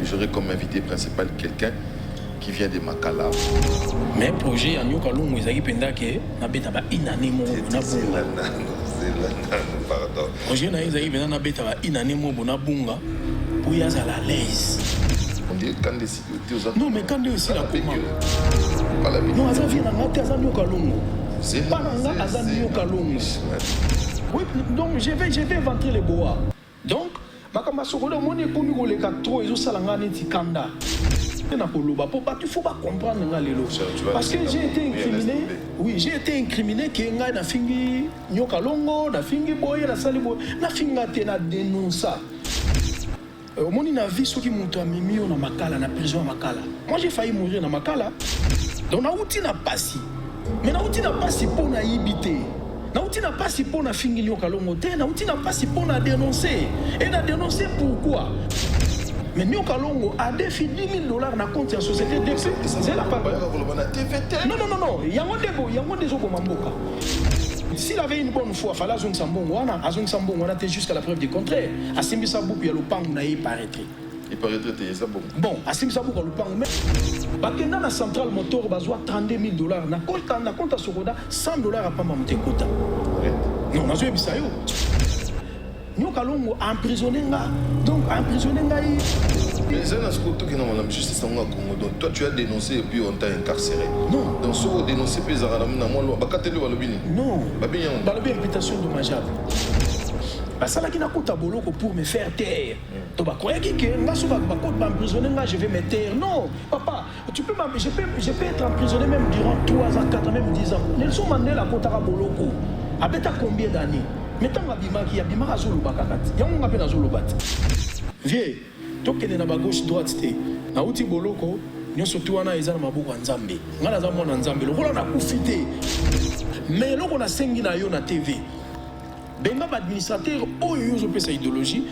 j'aurai comme invité principal quelqu'un qui vient de Makala. Mais projet à Nyoka Longo ezaki penda ke na beta ba inane mo na bunga. Pardon. Projet na ezaki penda na beta ba inane mo na bunga pour y aller à l'aise. On dit quand des autres. Non mais quand aussi la comment. Pas la vie. Non, ça vient na ngata za Nyoka Longo. C'est pas na za Nyoka Longo. Oui, donc je vais inventer les bois. Donc makamba sokola moni ekomi ko leka trop ezo salanga neti kanda. Il faut pas comprendre parce que j'ai été incriminé. Oui, j'ai été incriminé que ngai na fingi Nyoka Longo, na fingi boye na sali boye, na finga te na dénonça. Moni na vie soki muto amemi na Makala na prison Makala. Moi j'ai failli mourir na Makala. Donc na uti na pasi. Mais na uti na pasi pour na yibité. Na uti na pasi pour na fingi Nyoka Longo te, na uti na pasi pour na dénoncer. Et na dénoncer pourquoi? Mais Nyoka Longo a défi $10,000 na compte en société depuis. C'est la part. Non. Yango des autres mamboka. S'il avait une bonne foi, fallait azong sambongo wana, on était jusqu'à la preuve du contraire. Asimbi sabuku ya lopango na paraître. Il paraîtrait que c'est bon. Bon, asimbi sabuku lopango mais bakenda na centrale moteur bazwa $32,000 na compte à Sokoda $100 à pamba mtekota. Non, na zo bisayo. Nyoka Longo a emprisonné nga. Donc emprisonné nga. Mais c'est un scout qui n'a pas justice en Congo. Donc toi tu as dénoncé et puis on t'a incarcéré. Non. Donc si on dénonce plus à la non. Balobi imputation dommageable. Ça là qui n'a pas boloko pour me faire taire. Donc bah croyez que nga so ba emprisonné nga je vais me taire. Non, papa, je peux être emprisonné même durant 3 ans, 4 ans, même 10 ans. Nelson Mandela kotaka boloko. Abeta combien d'années? Mettons Abimaki, Abimaka Zulu Bakakati. Yango ngape na Zulu bat. Vie, tokene na ba gauche droite te. Na uti boloko, nyonso tuwana eza na maboko ya Nzambe. Nga na za mwana Nzambe, lokola na kufite. Mais loko na sengi na yo na TV. Benga ba administrateur oyo yo pesa idéologie.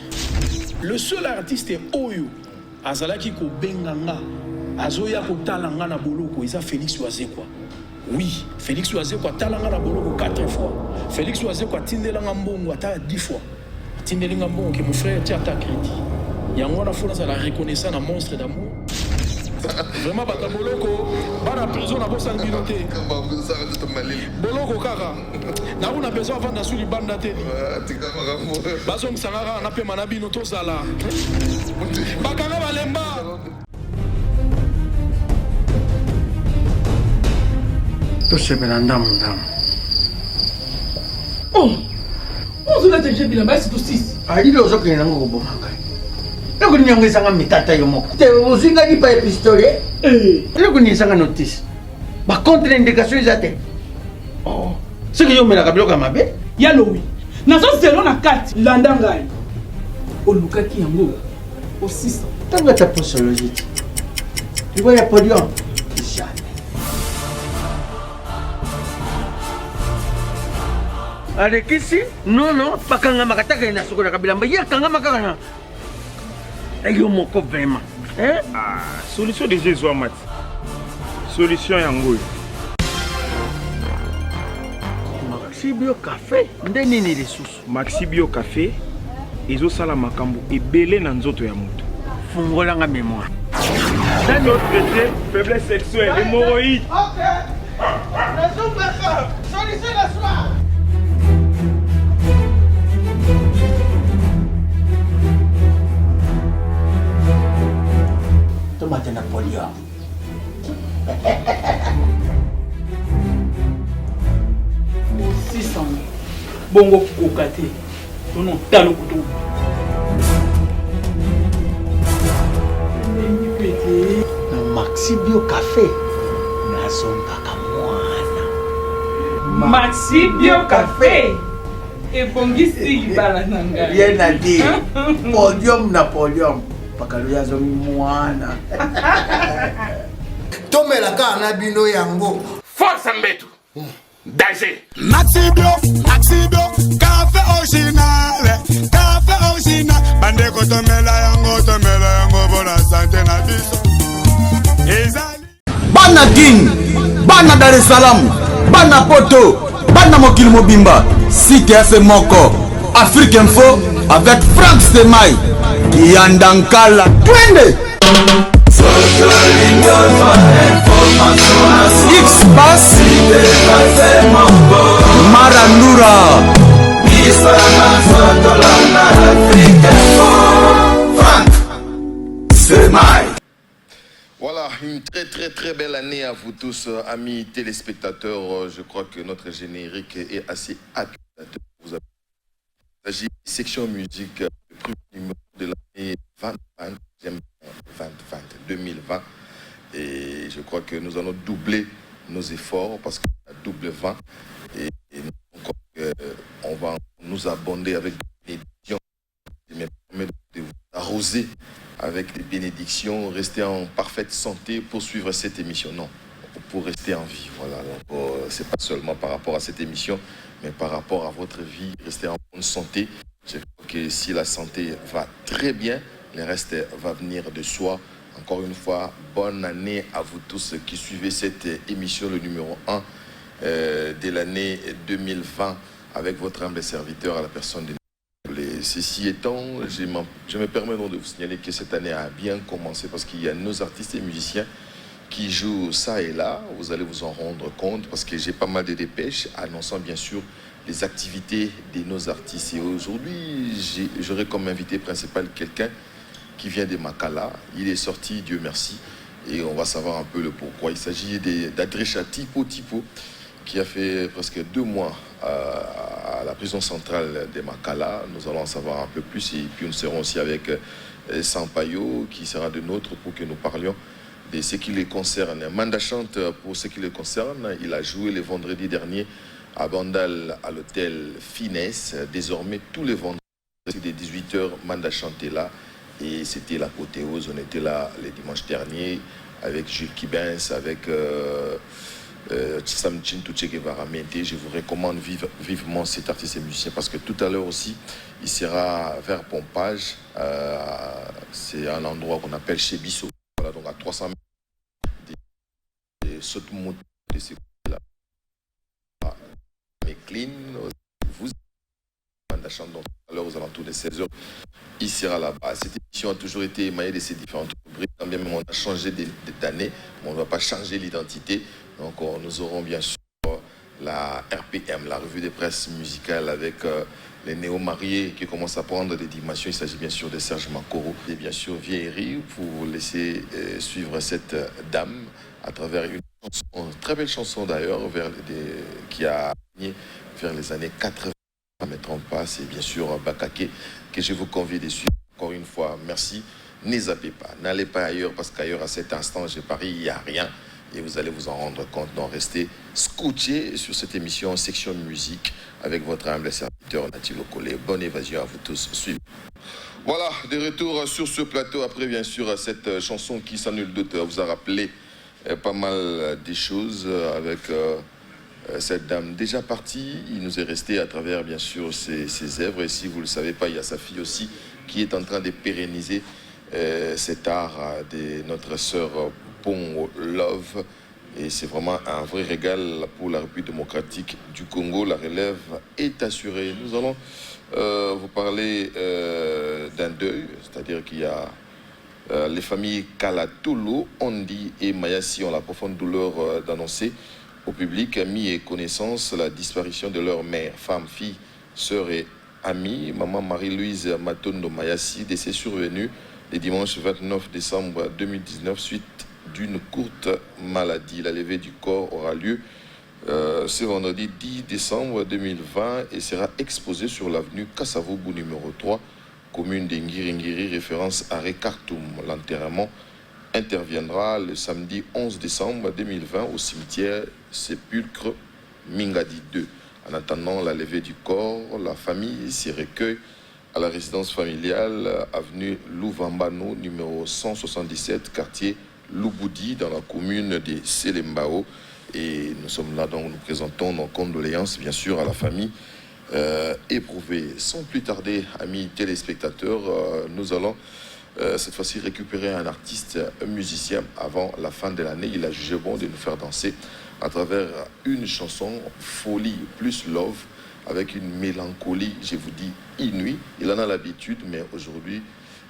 Le seul artiste oyo azalaki ko benganga, azoya ko talanga na boloko, eza Félix Wazekwa. Oui, Félix Wazekwa talanga na boloko 4 fois. Félix Wazekwa tindelanga mbongo ata 10 fois. Tindelinga mbongo que mon frère tient ta crédit. Yango na fona ça la reconnaissance na monstre d'amour. Vraiment bata boloko, bana prison na bossa nginoté. Boloko kaka. Na una besoin avant na suli banda teli. Bazo msangara na pe manabino to sala. Bakanga balemba. To sebela ndamu. Oh, on a déjà dit la base de 6. Ali lo zo kena ngo bomanga. Loko nyongeza nga mitata yo moko. Te uzinga di pa pistolet. Loko nyongeza nga notice. Ba contre indication izate. Oh. Ce que yo mela kabilo ka mabe? Yalo oui. Nazo zelo na kati landangai. Olukaki yango. Au 600. Tanga ta posologie. Tu vois ya podium. Allez, ici? Non, pas quand on m'a attaqué dans ce qu'on a kabila. Mais hier, quand on m'a attaqué, il y a mon corps vraiment. Hein? Ah, solution de Jésus, Mat. Solution yango. Maxi Bio Café, ndeni ni ressources. Maxi Bio Café, ezo sala makambo ebele na nzoto ya moto. Fungola nga mémoire. Dans notre traité, faiblesse sexuelle, hémorroïde. Ok. Solution la soir. Tomate Napoléon. Bongo kokate. Non, talo kutu. Maxi Bio Café. Nazonga kamwana. Maxi Bio Café. Et bongisi balananga. Rien à dire. Podium Napoléon. Pakaluya zomi mwana. Tomela ka na bino yango. Force Mbetu. Danger. Maxi Bio, café original. Bande ko tomela yango bona santé na biso. Ezali. Bana King, bana Dar es Salaam, bana Poto, bana Mokili Mobimba. Site FM moko. Afrique Info avec Frank Semai. Yandankala. Twende. X-Bass Marandura Voilà, une très belle année à vous tous, amis téléspectateurs. Je crois que notre générique est assez accurateur. Vous avez il s'agit de section musique, le premier numéro de l'année 2020. Et je crois que nous allons doubler nos efforts parce qu'il y a double 20. Et on va nous abonder avec des bénédictions. Je me permets de vous arroser avec des bénédictions, rester en parfaite santé pour suivre cette émission. Non, pour rester en vie. Voilà. C'est pas seulement par rapport à cette émission, mais par rapport à votre vie, rester en bonne santé. Je crois que si la santé va très bien, le reste va venir de soi. Encore une fois, bonne année à vous tous qui suivez cette émission, le numéro 1 de l'année 2020, avec votre humble serviteur à la personne de ceci étant, je me permets donc de vous signaler que cette année a bien commencé parce qu'il y a nos artistes et musiciens qui jouent ça et là. Vous allez vous en rendre compte parce que j'ai pas mal de dépêches annonçant bien sûr les activités de nos artistes. Et aujourd'hui, j'aurai comme invité principal quelqu'un qui vient de Makala. Il est sorti, Dieu merci, et on va savoir un peu le pourquoi. Il s'agit d'Adrecha Tipo, qui a fait presque 2 mois à la prison centrale de Makala. Nous allons en savoir un peu plus et puis nous serons aussi avec Sampaio qui sera de nôtre pour que nous parlions de ce qui les concerne. Manda chante pour ce qui les concerne. Il a joué le vendredi dernier à Bandal à l'hôtel Finesse. Désormais, tous les vendredis, dès 18h, Manda chantait là. Et c'était l'apothéose. On était là le dimanche dernier avec Jules Kibens, avec Sam Chintuche Guevara Mente. Je vous recommande vivement cet artiste et musicien parce que tout à l'heure aussi, il sera vers Pompage. C'est un endroit qu'on appelle chez Bissot. Voilà, donc à 300 mètres des sautes-moutes de ces côtés-là. Mais clean, vous la chante donc à l'heure aux alentours de 16h, il sera là-bas. Cette émission a toujours été émaillée de ces différentes rubriques. Quand bien même on a changé d'année, mais on ne va pas changer l'identité. Donc nous aurons bien sûr la RPM, la revue des presses musicales avec les néo-mariés qui commencent à prendre des dimensions. Il s'agit bien sûr de Serge Makoro et bien sûr Vieillerie pour vous laisser suivre cette dame à travers une chanson, très belle chanson d'ailleurs, qui a gagné vers les années 80. Je ne me trompe pas, c'est bien sûr Bakake que je vous convie de suivre. Encore une fois, merci. Ne zappez pas, n'allez pas ailleurs parce qu'ailleurs à cet instant, j'ai pari, il n'y a rien. Et vous allez vous en rendre compte. Donc restez scotchés sur cette émission section musique avec votre humble serviteur Nati Lokole. Bonne évasion à vous tous. Suivez. Voilà, de retour sur ce plateau après bien sûr cette chanson qui sans nul doute vous a rappelé pas mal des choses avec cette dame déjà partie. Il nous est resté à travers bien sûr ses œuvres et si vous ne le savez pas, il y a sa fille aussi qui est en train de pérenniser cet art de notre sœur Pon Love et c'est vraiment un vrai régal pour la République démocratique du Congo. La relève est assurée. Nous allons vous parler d'un deuil, c'est-à-dire qu'il y a les familles Kalatolo, Ondi et Mayassi ont la profonde douleur d'annoncer au public, amis et connaissances, la disparition de leur mère, femme, fille, sœur et amie, maman Marie-Louise Matondo Mayassi, décès survenu le dimanche 29 décembre 2019 suite d'une courte maladie. La levée du corps aura lieu ce vendredi 10 décembre 2020 et sera exposée sur l'avenue Kassavoubou numéro 3, commune d'Ingiri, référence à Rekartoum. L'enterrement interviendra le samedi 11 décembre 2020 au cimetière Sépulcre Mingadi 2. En attendant la levée du corps, la famille s'y recueille à la résidence familiale, avenue Louvambano, numéro 177, quartier Louboudi, dans la commune de Selembao. Et nous sommes là, donc nous présentons nos condoléances, bien sûr, à la famille éprouvée. Sans plus tarder, amis téléspectateurs, nous allons cette fois-ci récupérer un artiste, un musicien avant la fin de l'année. Il a jugé bon de nous faire danser à travers une chanson folie plus love avec une mélancolie, je vous dis, inouïe. Il en a l'habitude, mais aujourd'hui,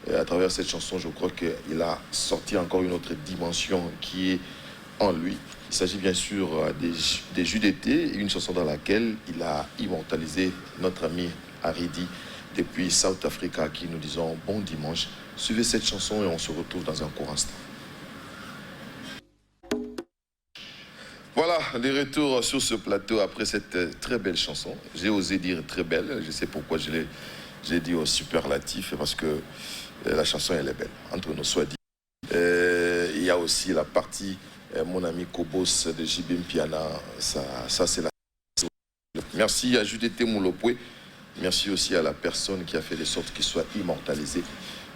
Et à travers cette chanson, je crois qu'il a sorti encore une autre dimension qui est en lui. Il s'agit bien sûr des Jus d'été, une chanson dans laquelle il a immortalisé notre ami Aridi depuis South Africa, à qui nous disons bon dimanche. Suivez cette chanson et on se retrouve dans un court instant. Voilà, des retours sur ce plateau après cette très belle chanson. J'ai osé dire très belle, je sais pourquoi j'ai dit au superlatif, parce que la chanson elle est belle, entre nous soit dit. Il y a aussi la partie, mon ami Kobos de JB Mpiana, ça c'est la... Merci à Judith Moulopoué, merci aussi à la personne qui a fait de sorte qu'il soit immortalisé.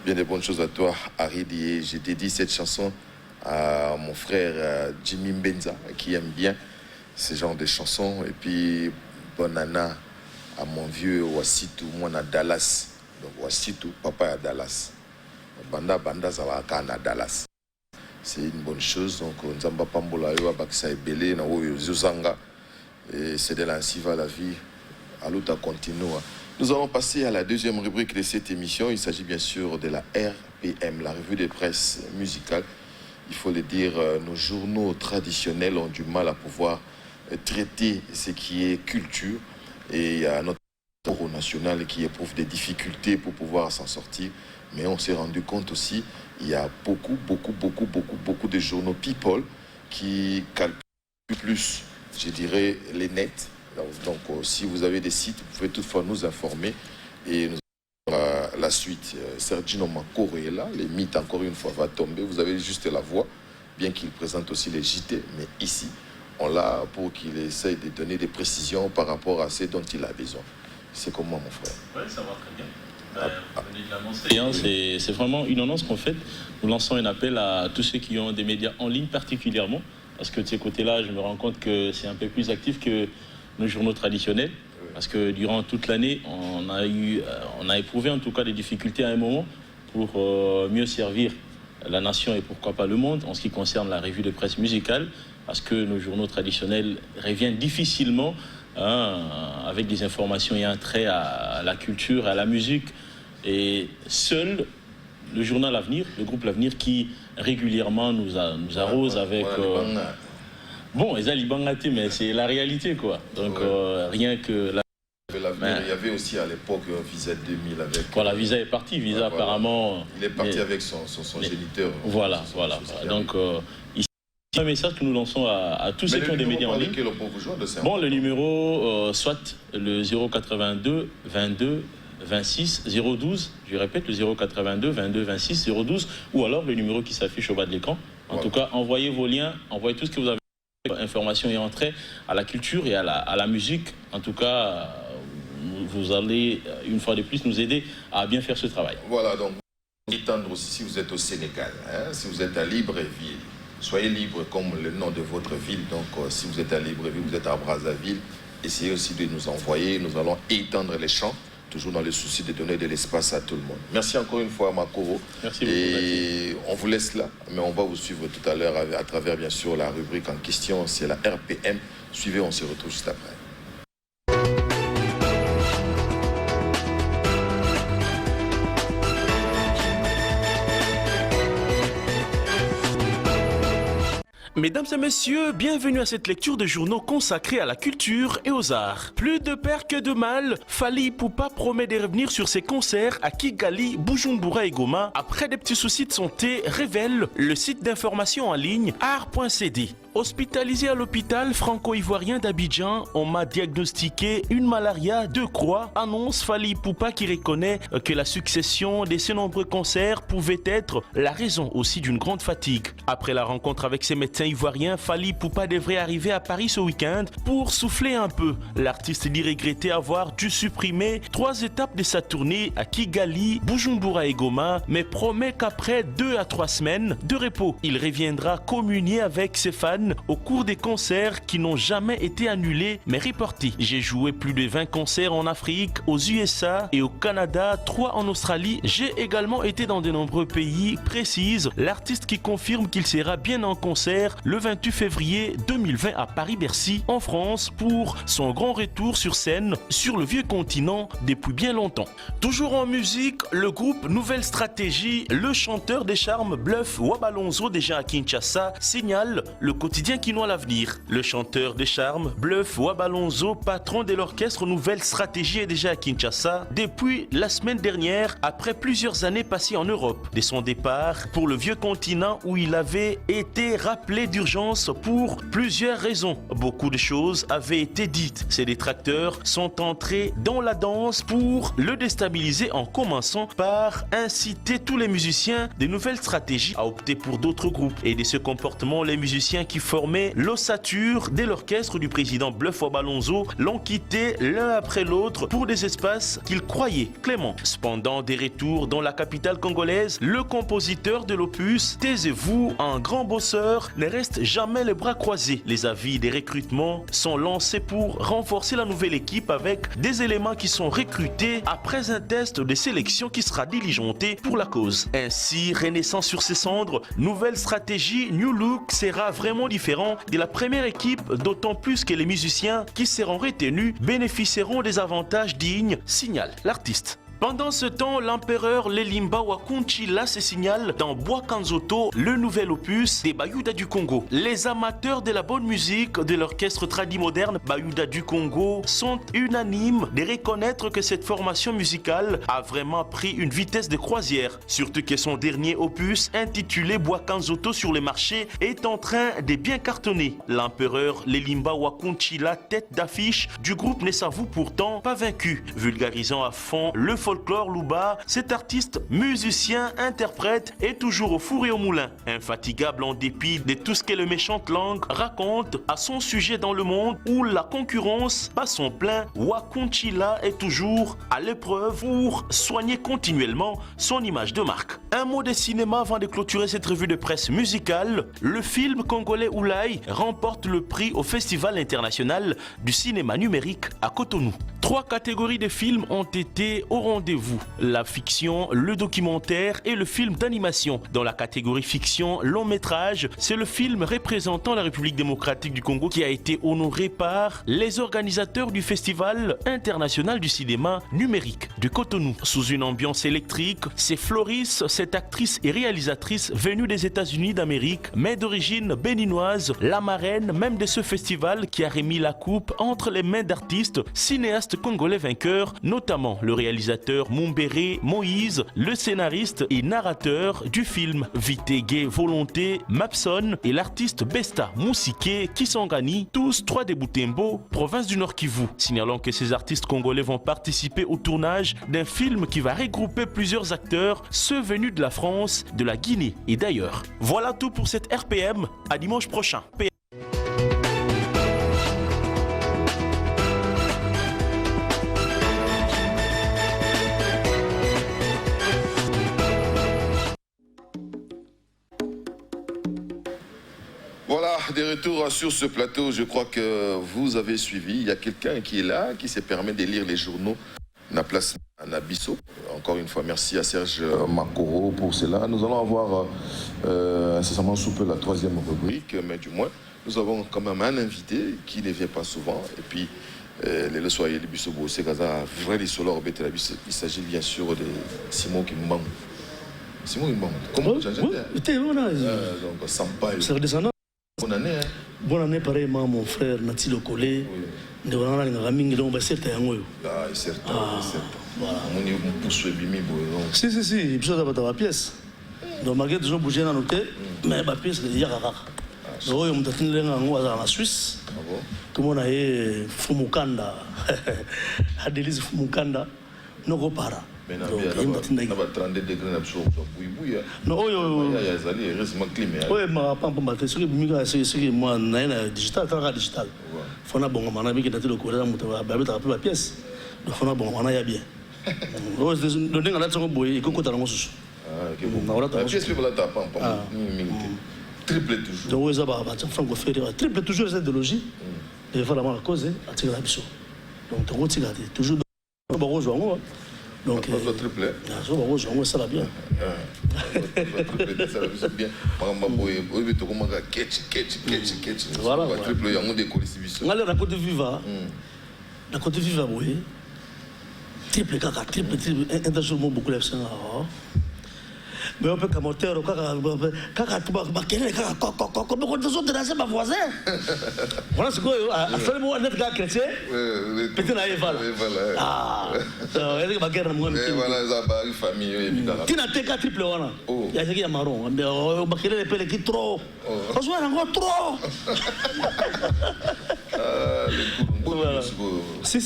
Bien des bonnes choses à toi, Aridi, et j'ai dédié cette chanson à mon frère Jimmy Mbenza qui aime bien ce genre de chansons, et puis bonana à mon vieux Wassitou, moi à Dallas. Donc Wassitou, papa à Dallas. Banda Zalaka à Dallas. C'est une bonne chose. Donc Nzamba Pambola yo abakisa ebele na wo yozanga, et c'est de l'ainsi va la vie. Aluta continue. Nous allons passer à la deuxième rubrique de cette émission. Il s'agit bien sûr de la RPM, la revue de presse musicale. Il faut le dire, nos journaux traditionnels ont du mal à pouvoir traiter ce qui est culture. Et il y a notre bureau national qui éprouve des difficultés pour pouvoir s'en sortir. Mais on s'est rendu compte aussi, il y a beaucoup de journaux people qui calculent plus, je dirais, les nets. Donc, si vous avez des sites, vous pouvez toutefois nous informer. Et nous la suite, Sergino Makoro est là, les mythes encore une fois va tomber, vous avez juste la voix, bien qu'il présente aussi les JT, mais ici, on l'a pour qu'il essaye de donner des précisions par rapport à ce dont il a besoin. C'est comment, mon frère? Oui, ça va très bien. Vous venez de l'annoncer, c'est vraiment une annonce qu'on fait. Nous lançons un appel à tous ceux qui ont des médias en ligne particulièrement, parce que de ces côtés-là, je me rends compte que c'est un peu plus actif que nos journaux traditionnels. Parce que durant toute l'année, on a éprouvé en tout cas des difficultés à un moment pour mieux servir la nation et pourquoi pas le monde en ce qui concerne la revue de presse musicale, parce que nos journaux traditionnels reviennent difficilement avec des informations et un trait à la culture, à la musique. Et seul le journal L'Avenir, le groupe L'Avenir qui régulièrement nous arrose avec... Bon, ils ont bangaté, mais c'est la réalité, quoi. Donc, rien que... L'Avenir, il y avait aussi à l'époque Visa 2000 avec... Voilà, Visa est parti, Visa apparemment... Il est parti avec son géniteur. Voilà. Donc, ici, un message que nous lançons à tous ceux qui ont des médias en ligne. Bon, le numéro, soit le 082 22 26 012, je répète, le 082 22 26 012, ou alors le numéro qui s'affiche au bas de l'écran. En tout cas, envoyez vos liens, envoyez tout ce que vous avez. Information et entrée à la culture et à la musique. En tout cas, vous allez une fois de plus nous aider à bien faire ce travail. Voilà, donc étendre aussi si vous êtes au Sénégal, si vous êtes à Libreville, soyez libre comme le nom de votre ville. Donc si vous êtes à Libreville, vous êtes à Brazzaville, essayez aussi de nous envoyer. Nous allons étendre les champs, toujours dans le souci de donner de l'espace à tout le monde. Merci encore une fois, Makoro. Merci beaucoup. Et on vous laisse là, mais on va vous suivre tout à l'heure à travers, bien sûr, la rubrique en question. C'est la RPM. Suivez, on se retrouve juste après. Mesdames et messieurs, bienvenue à cette lecture de journaux consacrés à la culture et aux arts. Plus de père que de mal, Fally Ipupa promet de revenir sur ses concerts à Kigali, Bujumbura et Goma après des petits soucis de santé, révèle le site d'information en ligne art.cd. Hospitalisé à l'hôpital franco-ivoirien d'Abidjan, on m'a diagnostiqué une malaria de croix, annonce Fally Ipupa qui reconnaît que la succession de ces nombreux cancers pouvait être la raison aussi d'une grande fatigue. Après la rencontre avec ses médecins ivoiriens, Fally Ipupa devrait arriver à Paris ce week-end pour souffler un peu. L'artiste dit regretter avoir dû supprimer 3 étapes de sa tournée à Kigali, Bujumbura et Goma, mais promet qu'après 2 à 3 semaines de repos, il reviendra communier avec ses fans au cours des concerts qui n'ont jamais été annulés mais reportés. J'ai joué plus de 20 concerts en Afrique, aux USA et au Canada, 3 en Australie. J'ai également été dans de nombreux pays, précise l'artiste qui confirme qu'il sera bien en concert dernière, le 28 février 2020 à Paris-Bercy, en France, pour son grand retour sur scène sur le vieux continent depuis bien longtemps. Toujours en musique, le groupe Nouvelle Stratégie, le chanteur des charmes Bluff Wabalonzo, déjà à Kinshasa, signale le quotidien quinois l'avenir. Le chanteur des charmes Bluff Wabalonzo, patron de l'orchestre Nouvelle Stratégie, est déjà à Kinshasa depuis la semaine dernière, après plusieurs années passées en Europe. Dès son départ pour le vieux continent où il avait été rappelé d'urgence pour plusieurs raisons. Beaucoup de choses avaient été dites. Ses détracteurs sont entrés dans la danse pour le déstabiliser en commençant par inciter tous les musiciens des Nouvelles Stratégies à opter pour d'autres groupes. Et de ce comportement, les musiciens qui formaient l'ossature de l'orchestre du président Bluff Wabalonzo l'ont quitté l'un après l'autre pour des espaces qu'ils croyaient cléments. Cependant, des retours dans la capitale congolaise, le compositeur de l'opus Taisez-vous, un grand bosseur, ne reste jamais les bras croisés. Les avis des recrutements sont lancés pour renforcer la nouvelle équipe avec des éléments qui sont recrutés après un test de sélection qui sera diligenté pour la cause. Ainsi, renaissant sur ses cendres, Nouvelle Stratégie, New Look sera vraiment différent de la première équipe, d'autant plus que les musiciens qui seront retenus bénéficieront des avantages dignes, signale l'artiste. Pendant ce temps, l'empereur Lelimba Wakunchila se signale dans Bwakanzoto, le nouvel opus des Bayouda du Congo. Les amateurs de la bonne musique de l'orchestre tradimoderne Bayouda du Congo sont unanimes de reconnaître que cette formation musicale a vraiment pris une vitesse de croisière. Surtout que son dernier opus, intitulé Bwakanzoto sur les marchés, est en train de bien cartonner. L'empereur Lelimba Wakunchila, tête d'affiche du groupe, ne s'avoue pourtant pas vaincu. Vulgarisant à fond le folklore Luba, cet artiste, musicien, interprète est toujours au four et au moulin. Infatigable en dépit de tout ce que le méchante langue raconte à son sujet dans le monde où la concurrence bat son plein, Wakunchila est toujours à l'épreuve pour soigner continuellement son image de marque. Un mot de cinéma avant de clôturer cette revue de presse musicale. Le film congolais Oulai remporte le prix au Festival international du cinéma numérique à Cotonou. 3 catégories de films ont été au rendez-vous: la fiction, le documentaire et le film d'animation. Dans la catégorie fiction, long métrage, c'est le film représentant la République démocratique du Congo qui a été honoré par les organisateurs du Festival international du cinéma numérique de Cotonou. Sous une ambiance électrique, c'est Floris, cette actrice et réalisatrice venue des États-Unis d'Amérique, mais d'origine béninoise, la marraine même de ce festival, qui a remis la coupe entre les mains d'artistes cinéastes congolais vainqueurs, notamment le réalisateur Mumbere Moïse, le scénariste et narrateur du film Vitege Volonté Mapson et l'artiste Besta Moussike Kisangani, tous 3 de Butembo, province du Nord Kivu. Signalons que ces artistes congolais vont participer au tournage d'un film qui va regrouper plusieurs acteurs, ceux venus de la France, de la Guinée et d'ailleurs. Voilà tout pour cette RPM, à dimanche prochain. Voilà, des retours sur ce plateau, je crois que vous avez suivi. Il y a quelqu'un qui est là, qui se permet de lire les journaux. La place Nabisso. Encore une fois, merci à Serge Makoro pour cela. Nous allons avoir incessamment sous peu la 3e rubrique, mais du moins, nous avons quand même un invité qui ne vient pas souvent. Et puis, les soyez les Bissobo, c'est Gaza, vrai les solors, il s'agit bien sûr de Simon Kimbang. Simon Kimbang, comment tu as dit? Donc, Sampaï. C'est redescendant. Bonne année. Hein? Bonne année, pareillement, mon frère Nati Lokole. Oui. Ah, certes. Voilà. On pousse le bimi. Si, il faut avoir ta pièce. Donc, malgré que je bouge dans l'hôtel, mais ma pièce, il y a rare. Donc, on m'a dit en Suisse. Tout le monde a eu Fumukanda. Adélise Fumukanda. Non, repara. Mais il y a 32 degrés de non, il y a récemment climat. Oui, mais c'est moi, digital, digital. Il faut que la pièce. Donc, il faut que bien. Triple toujours. Donc, triple toujours, c'est de logique. Il faut la cause, donc, toujours. Donc, ça va bien. Voilà. La Côte Viva, oui. Triple caca, triple, internationalement beaucoup d'FC. Mais on peut commenter, caca, comment on sont déranger ma voisin. Voilà ce que à faire moi net gars chrétien. Petit na Eva. Ah, elle est ma guerre moi. Voilà, ça va famille évidemment. Qui n'a pas triple voilà. Il y a qui marron, mais on va créer les pelles qui trop. Parce qu'on a encore trop. Voilà. Si,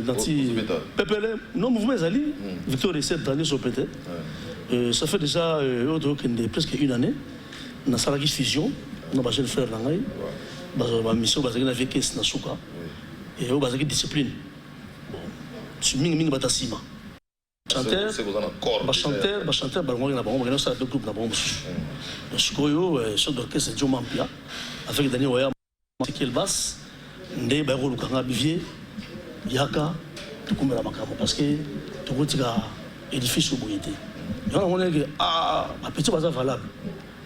Nanti. Pepele, non, mouvement Zali, Victor essaie d'aller sur PT. Ça fait déjà presque une année. On a Salagis Fusion, on a basé le frère Langaï. Ma mission, on a fait Kess Nasuka. Et on a fait discipline. Je suis Ming Batasima. Chanteur, on a fait deux groupes. Le Sukoyo, chef d'orchestre Joe Mampia, avec Daniel Waya, qui basse. Ndé Bairo Lukanga Bivier, Yaka, tout comme la Macamo, parce que tout le monde est édifice au Bouyété. Et on a dit, ah, ma petite bazar valable.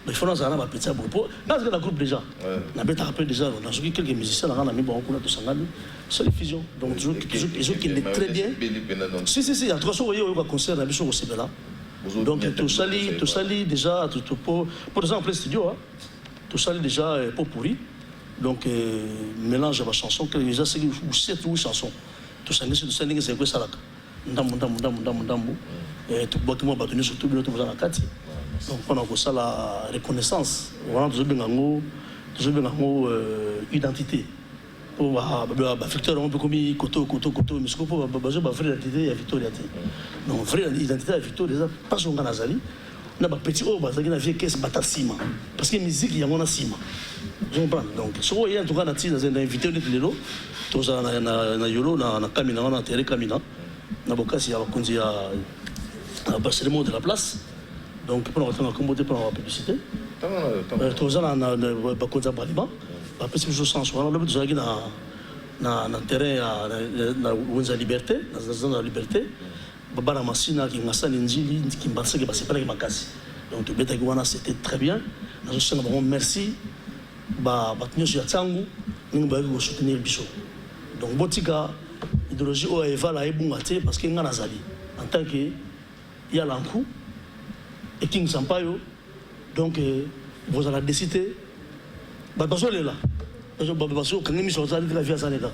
Mais il faut nous avoir ma petite bourreau. Dans ce groupe déjà, on a bien rappelé déjà, dans ce quelques musiciens, on a mis beaucoup de Sangani, c'est les fusions. Donc, ils ont qui est très bien. Si, en tout cas, vous voyez, on va concert à Bissau au Sébela. Donc, tout sali déjà, pour exemple, le studio, tout sali déjà pour pourri. Donc, mélange à ma chanson, que les gens c'est 7 ou 8 chansons. Tout ça, c'est quoi ça là? Ndambu. Tout le monde va tenir sur tout le monde dans la carte. Donc, on a ça la reconnaissance. On a toujours identité. Pour Victor, on peut comme Koto, mais ce qu'on peut baser sur vraie identité à Victor. Donc, vraie identité à Victor, déjà, pas son Ganazali. On a un petit haut, parce qu'il y a une caisse Batasima. Parce que la musique, il y a un Sima. Je comprends. Donc, si vous voyez, en tout cas, on a invité un Lelo, tout ça, na Yolo, na Kamina, na Terre Kamina, na Bokasi, à Barcelone de la place. Donc, pour nous accommoder pour la publicité. Tout ça, na Bakonza Balima, après, c'est toujours sans soin. Là, tout ça, na terrain, na Wenza Liberté, na Liberté. Babara Massina, qui m'a sali Njili, qui m'a sali Makasi. Donc, c'était très bien. Merci. Nous sommes soutenir le bichot. Donc, Botika, l'idéologie Oeva la ebungate parce qu'il y a Nazali. En tant que il y a l'encoup et King Sampaio, donc vous allez décider. Parce que là, parce que quand nous sommes allés la vie à Sanega,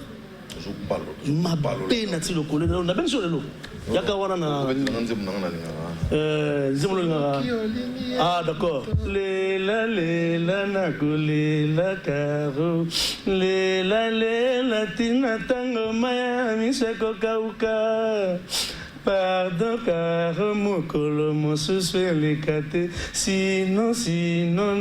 ma peine à le collègue, on a bien sûr le lot. Ah d'accord. Lela nakulela karo. Lela tina tango maya miseko kauka. Pardon car mon colo mon souffle les caté. Sinon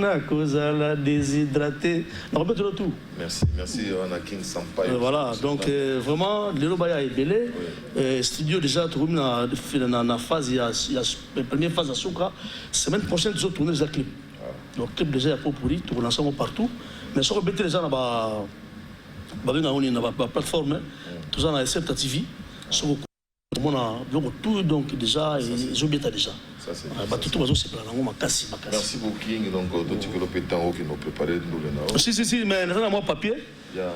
na cause à la déshydraté. On remet tout. Merci on a King Sampaio. Voilà donc vraiment le Lobaya est belé. Studio déjà tout na phase il y a la première phase à Souka. Semaine prochaine nous tourner les clips. Donc clip déjà pour pourri tout l'ensemble partout. Mais sur le déjà na ba on est na plateforme tout ça na SRT TV. Sur on a tout donc déjà ils ont bien déjà. Ça c'est. Tout le monde se prend en Makasi. Merci beaucoup King donc tu peux le péter en haut qui nous préparer nous Si mais dans moi papier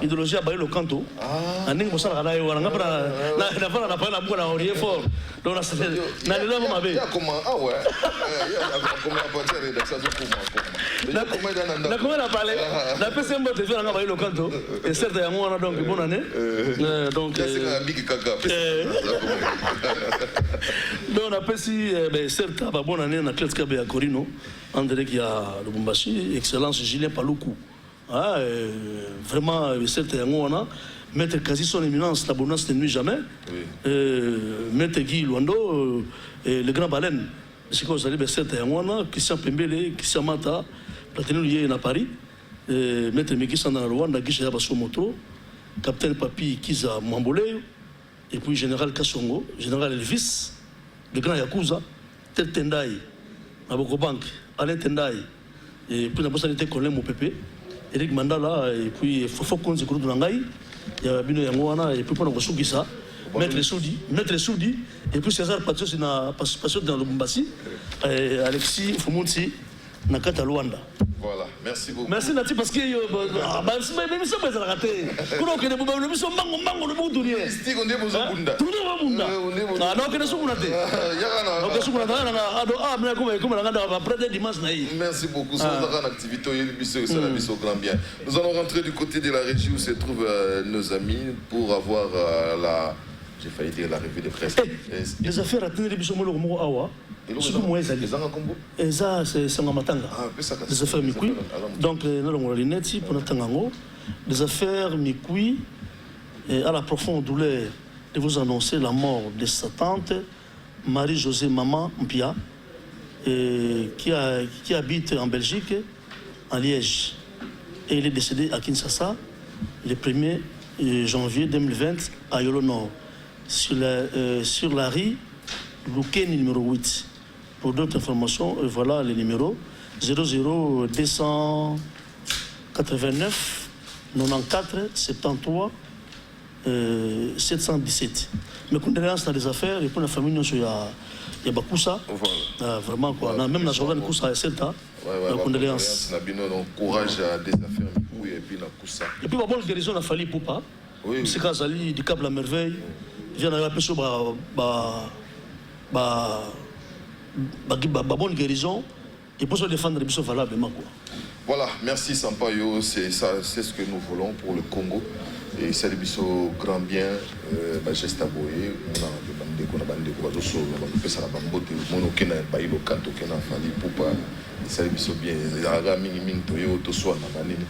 idéologie à le canto. Ah. Aning bossa la radio on a pas la bonne orier fort. Donc là c'est na le là ma bé. Comment ah ouais. Comment apporter rédaction pour moi. Comment la parler. La PC mbo te faire le canto et certes ya moi donc bonne année. Donc c'est un big caca. Donc on appelle si certes bonne année na Claire Kabe à Corino André qui a le Bombashi excellence Julien Paloukou. Ah, vraiment, c'est un Maître quasi son éminence, la bonne ne nuit jamais. Maître Guy Luando, le grand baleine. C'est quoi, vous allez, c'est un Christian Pembele, Christian Mata, Platinum à Paris. Maître Mekissan dans le Rwanda, Guy Basso Moto, Capitaine Papi Kiza Mwambole, et puis Général Kassongo, Général Elvis, le grand Yakuza, Tel Tendai, Aboko Bank, Alain Tendai, et puis la possibilité qu'on l'aime au PP. Eric Mandala et puis Fofo Konzi Kuru Nangai, il y a Bino Yangwana et puis pour nous ça. Maître Soudi, et puis César Patios na participation dans le Lubumbashi, Alexis Fumunsi na kata Luanda. Voilà, merci beaucoup. Merci Nati parce que même ça pas raté. Kuna okene buba le biso mango le budu ni. Stick on est besoin bunda. Tout le monde. Ah non okene sukuna te. Ok sukuna na ado mais comme na nganda après dimanche na yi. Merci beaucoup. Sans en activité il biso ça la biso grand bien. Nous allons rentrer du côté de la régie où se trouvent nos amis pour avoir j'ai failli dire l'arrivée de presse. Les affaires à tenir les biso molo mo awa. Ce que moi, ça, c'est un matanga. Les affaires Mikui. Donc, nous avons les nets pour notre tangango. Les affaires Mikui. À la profonde douleur de vous annoncer la mort de sa tante, Marie-Josée Maman Mpia, qui habite en Belgique, en Liège. Et il est décédé à Kinshasa le 1er janvier 2020 à Yolo Nord, sur la rue Louquet numéro 8. Pour d'autres informations, voilà les numéros 00 289 94 73 717. Mes condoléances dans les affaires et pour la famille, il y a Bakoussa. Voilà. Vraiment quoi. Même la journée de Koussa à 7 ans. Condoléances. Courage à des affaires et puis la Koussa. Et puis, bonne guérison à Fali Poupa. C'est quand Zali du Cap La Merveille. Vient à la pêche bonne guérison et pour se défendre les bisous valablement quoi. Voilà, merci Sampaio, c'est ce que nous voulons pour le Congo et c'est le bisous grand bien geste aboyé on a demandé qu'on a bandé qu'on va solo on peut ça la bambote mon okena bailo kanto kena fali poupa c'est le bisous bien la mingi toyo to soit na banini.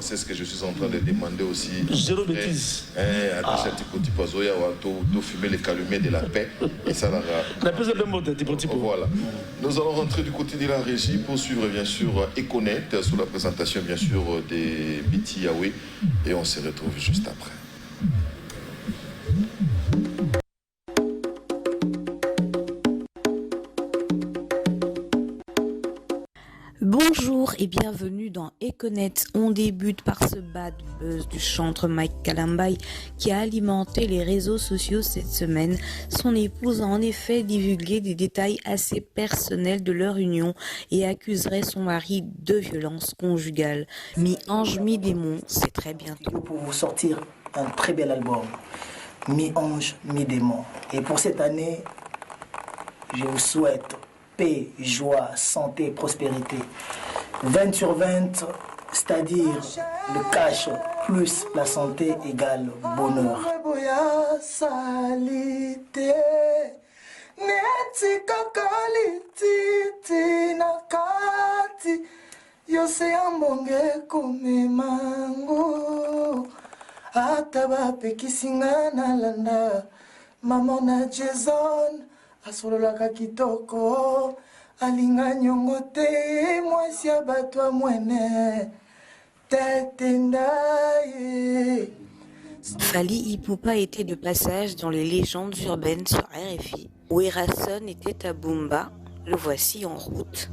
C'est ce que je suis en train de demander aussi. Zéro bêtise. Attacher petit poiso ya to fumer les calumets de la paix et ça la paix de mode petit peu. Voilà. Nous allons rentrer du côté de la régie pour suivre bien sûr Econet sous la présentation bien sûr des Biti Yahweh et on se retrouve juste après. Bonjour et bienvenue dans Econet. On débute par ce bad buzz du chanteur Mike Kalambay qui a alimenté les réseaux sociaux cette semaine. Son épouse a en effet divulgué des détails assez personnels de leur union et accuserait son mari de violence conjugale. Mi-ange, mi-démon, c'est très bientôt. Pour vous sortir un très bel album, mi-ange, mi-démon. Et pour cette année, je vous souhaite paix, joie, santé, prospérité. 20 sur 20, c'est-à-dire le cash plus la santé égale bonheur. Asololaka kitoko alinga nyongo te mwasi ya bato ya mwene tete ndaye. Fally Ipupa était de passage dans les légendes urbaines sur RFI. Werason était à Bumba, le voici en route.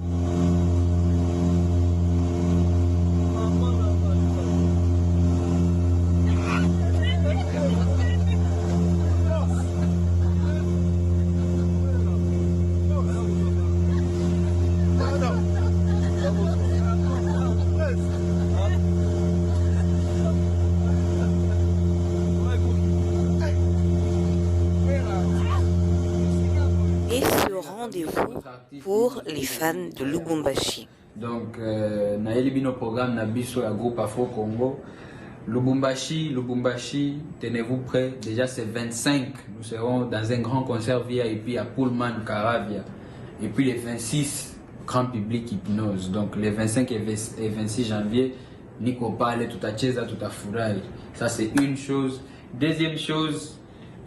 Pour les fans de Lubumbashi. Donc, naeli bino programme na biso ya groupe Afro Congo. Lubumbashi, tenez-vous prêts. Déjà c'est 25. Nous serons dans un grand concert VIP à Pullman, Caravia. Et puis les 26, grand public Hypnose. Donc les 25 et 26 janvier, Nico Pale, tout à Chesa, tout à Furaï. Ça c'est une chose. Deuxième chose,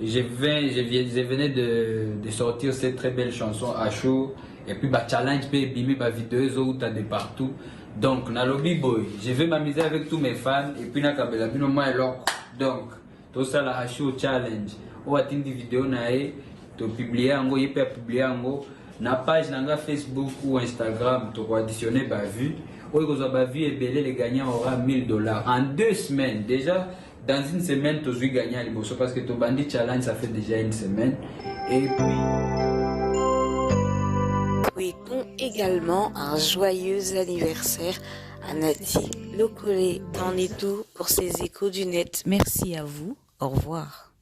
je venais de sortir cette très belle chanson à chaud. Et puis bah challenge peut bimer bah vidéo ou t'as de partout. Donc na lobby boy, je vais m'amuser avec tous mes fans et puis na kabela bino moi loco. Donc tout ça la hacho challenge. On va atteindre des vidéos nae, to publier ango yé peut publier ango na page nanga Facebook ou Instagram to additionner bah vue. Ou ils ont bah vue et belé les gagnants aura $1000 en 2 semaines déjà. dans une semaine, tu as gagné à Liboso parce que ton Bandit Challenge, ça fait déjà une semaine. Et puis... Souhaitons également un joyeux anniversaire à Nati Lokole. T'en es tout pour ces échos du net. Merci à vous. Au revoir.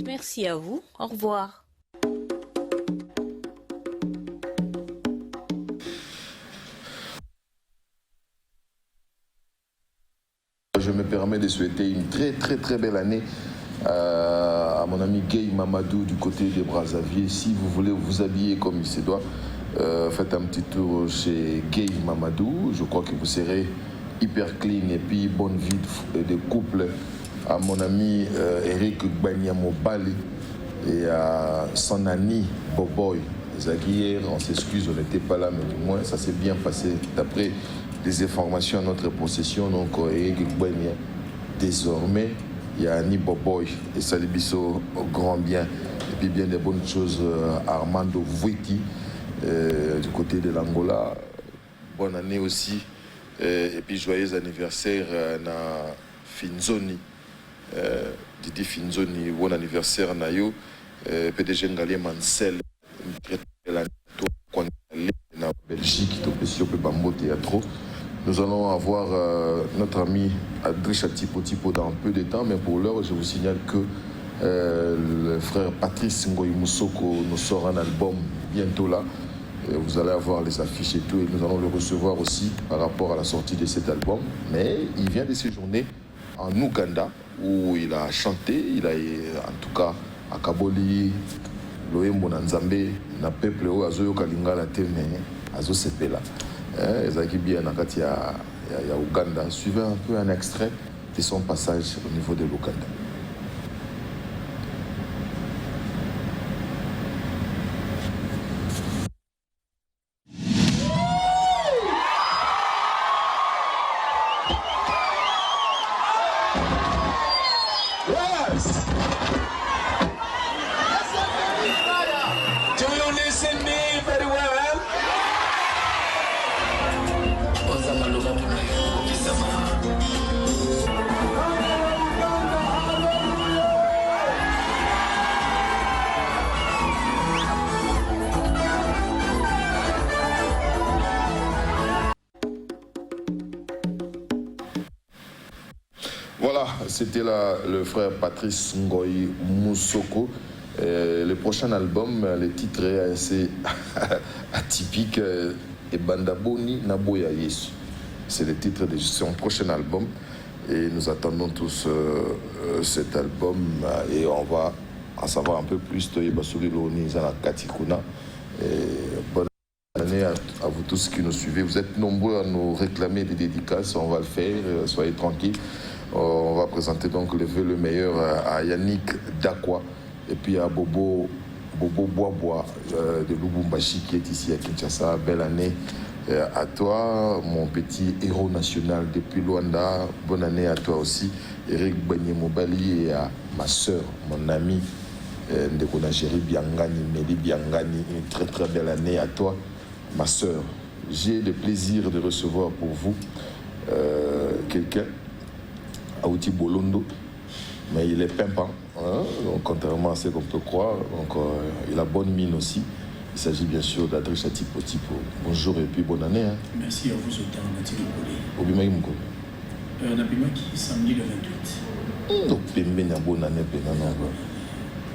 Merci à vous. Au revoir. Je me permets de souhaiter une très belle année à mon ami Gay Mamadou du côté de Brazzaville. Si vous voulez vous habiller comme il se doit, faites un petit tour chez Gay Mamadou. Je crois que vous serez hyper clean et puis bonne vie de couple. À mon ami Eric Gbanyamobali et à son ami Boboy. Hier, on s'excuse, on n'était pas là, mais du moins ça s'est bien passé d'après les informations à notre possession. Donc Eric Gbanyam, désormais, il y a Annie Boboy et Salibiso au grand bien. Et puis bien des bonnes choses à Armando Vuiti du côté de l'Angola. Bonne année aussi. Et puis joyeux anniversaire à Finzoni. Didi Finzoni, bon anniversaire Nayo. PDG Ngalé Mansel. En Belgique, nous allons avoir notre ami Adrisha Tipo dans un peu de temps, mais pour l'heure, je vous signale que le frère Patrice Ngoy Moussoko nous sort un album bientôt là. Vous allez avoir les affiches et tout, et nous allons le recevoir aussi par rapport à la sortie de cet album. Mais il vient de séjourner en Ouganda où il a chanté, il a en tout cas à Kaboli. Loembo na Nzambe na peuple o azoyo kalingala te mais azo sepela ezaki bien na kati ya Uganda. Suivez un peu un extrait de son passage au niveau de l'Ouganda. Voilà, c'était le frère Patrice Ngoy Moussoko. Le prochain album, le titre est assez atypique. Et Bandaboni Naboya Yesu. C'est le titre de son prochain album. Et nous attendons tous cet album. Et on va en savoir un peu plus. Bonne année à vous tous qui nous suivez. Vous êtes nombreux à nous réclamer des dédicaces. On va le faire. Soyez tranquilles. On va présenter donc le vœu le meilleur à Yannick Dakwa et puis à Bobo Bois de Lubumbashi qui est ici à Kinshasa. Belle année à toi, mon petit héros national depuis Luanda. Bonne année à toi aussi, Eric Gbanyamobali, et à ma soeur, mon ami Ndeko Nageri Biangani, Meli Biangani. Une très belle année à toi, ma soeur. J'ai le plaisir de recevoir pour vous quelqu'un, Aouti Bolondo, mais il est pimpant, hein? Donc, contrairement à ce qu'on peut croire. Donc, il a bonne mine aussi. Il s'agit bien sûr d'Adrisha Tipo. Bonjour et puis bonne année. Hein? Merci à vous, Sultan Nathalie Lokole. Obimaï Mouko. Nabimaki, samedi le 28. Donc, Pembe n'a bonne année, Pénana.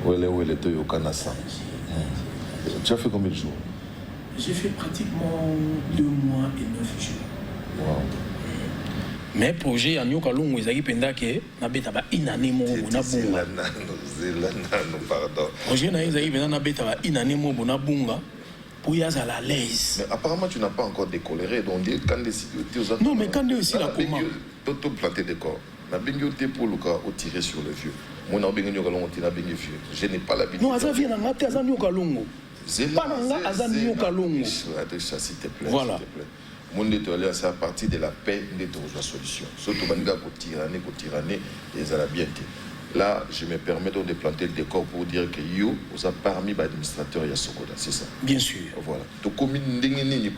Où est Toyo Kanasa. Tu as fait combien de jours? J'ai fait pratiquement 2 mois et 9 jours. Wow. Mais projet en yoka longo ezaki penda ke na beta ba inane mo na bunga pardon projet na ezaki penda na beta ba inane mo na bunga pour y aller à l'aise. Mais apparemment tu n'as pas encore décoléré donc quand des non mais quand aussi la comment tout planter des corps na bingo te pour le cas au tirer sur le vieux moi na bingo yoka longo tina bingo vieux je n'ai pas l'habitude non azan vient na ngate azan yoka longo pas nga azan yoka longo s'il te plaît voilà. Mon étoile, c'est à partir de la paix de la solution. Surtout, quand on a tiré, et ça a bien été. Là, je me permets donc de planter le décor pour dire que yo, vous avez parmi les administrateurs de Sokoda, c'est ça? Bien sûr. Voilà. Donc, comme Ndengeni,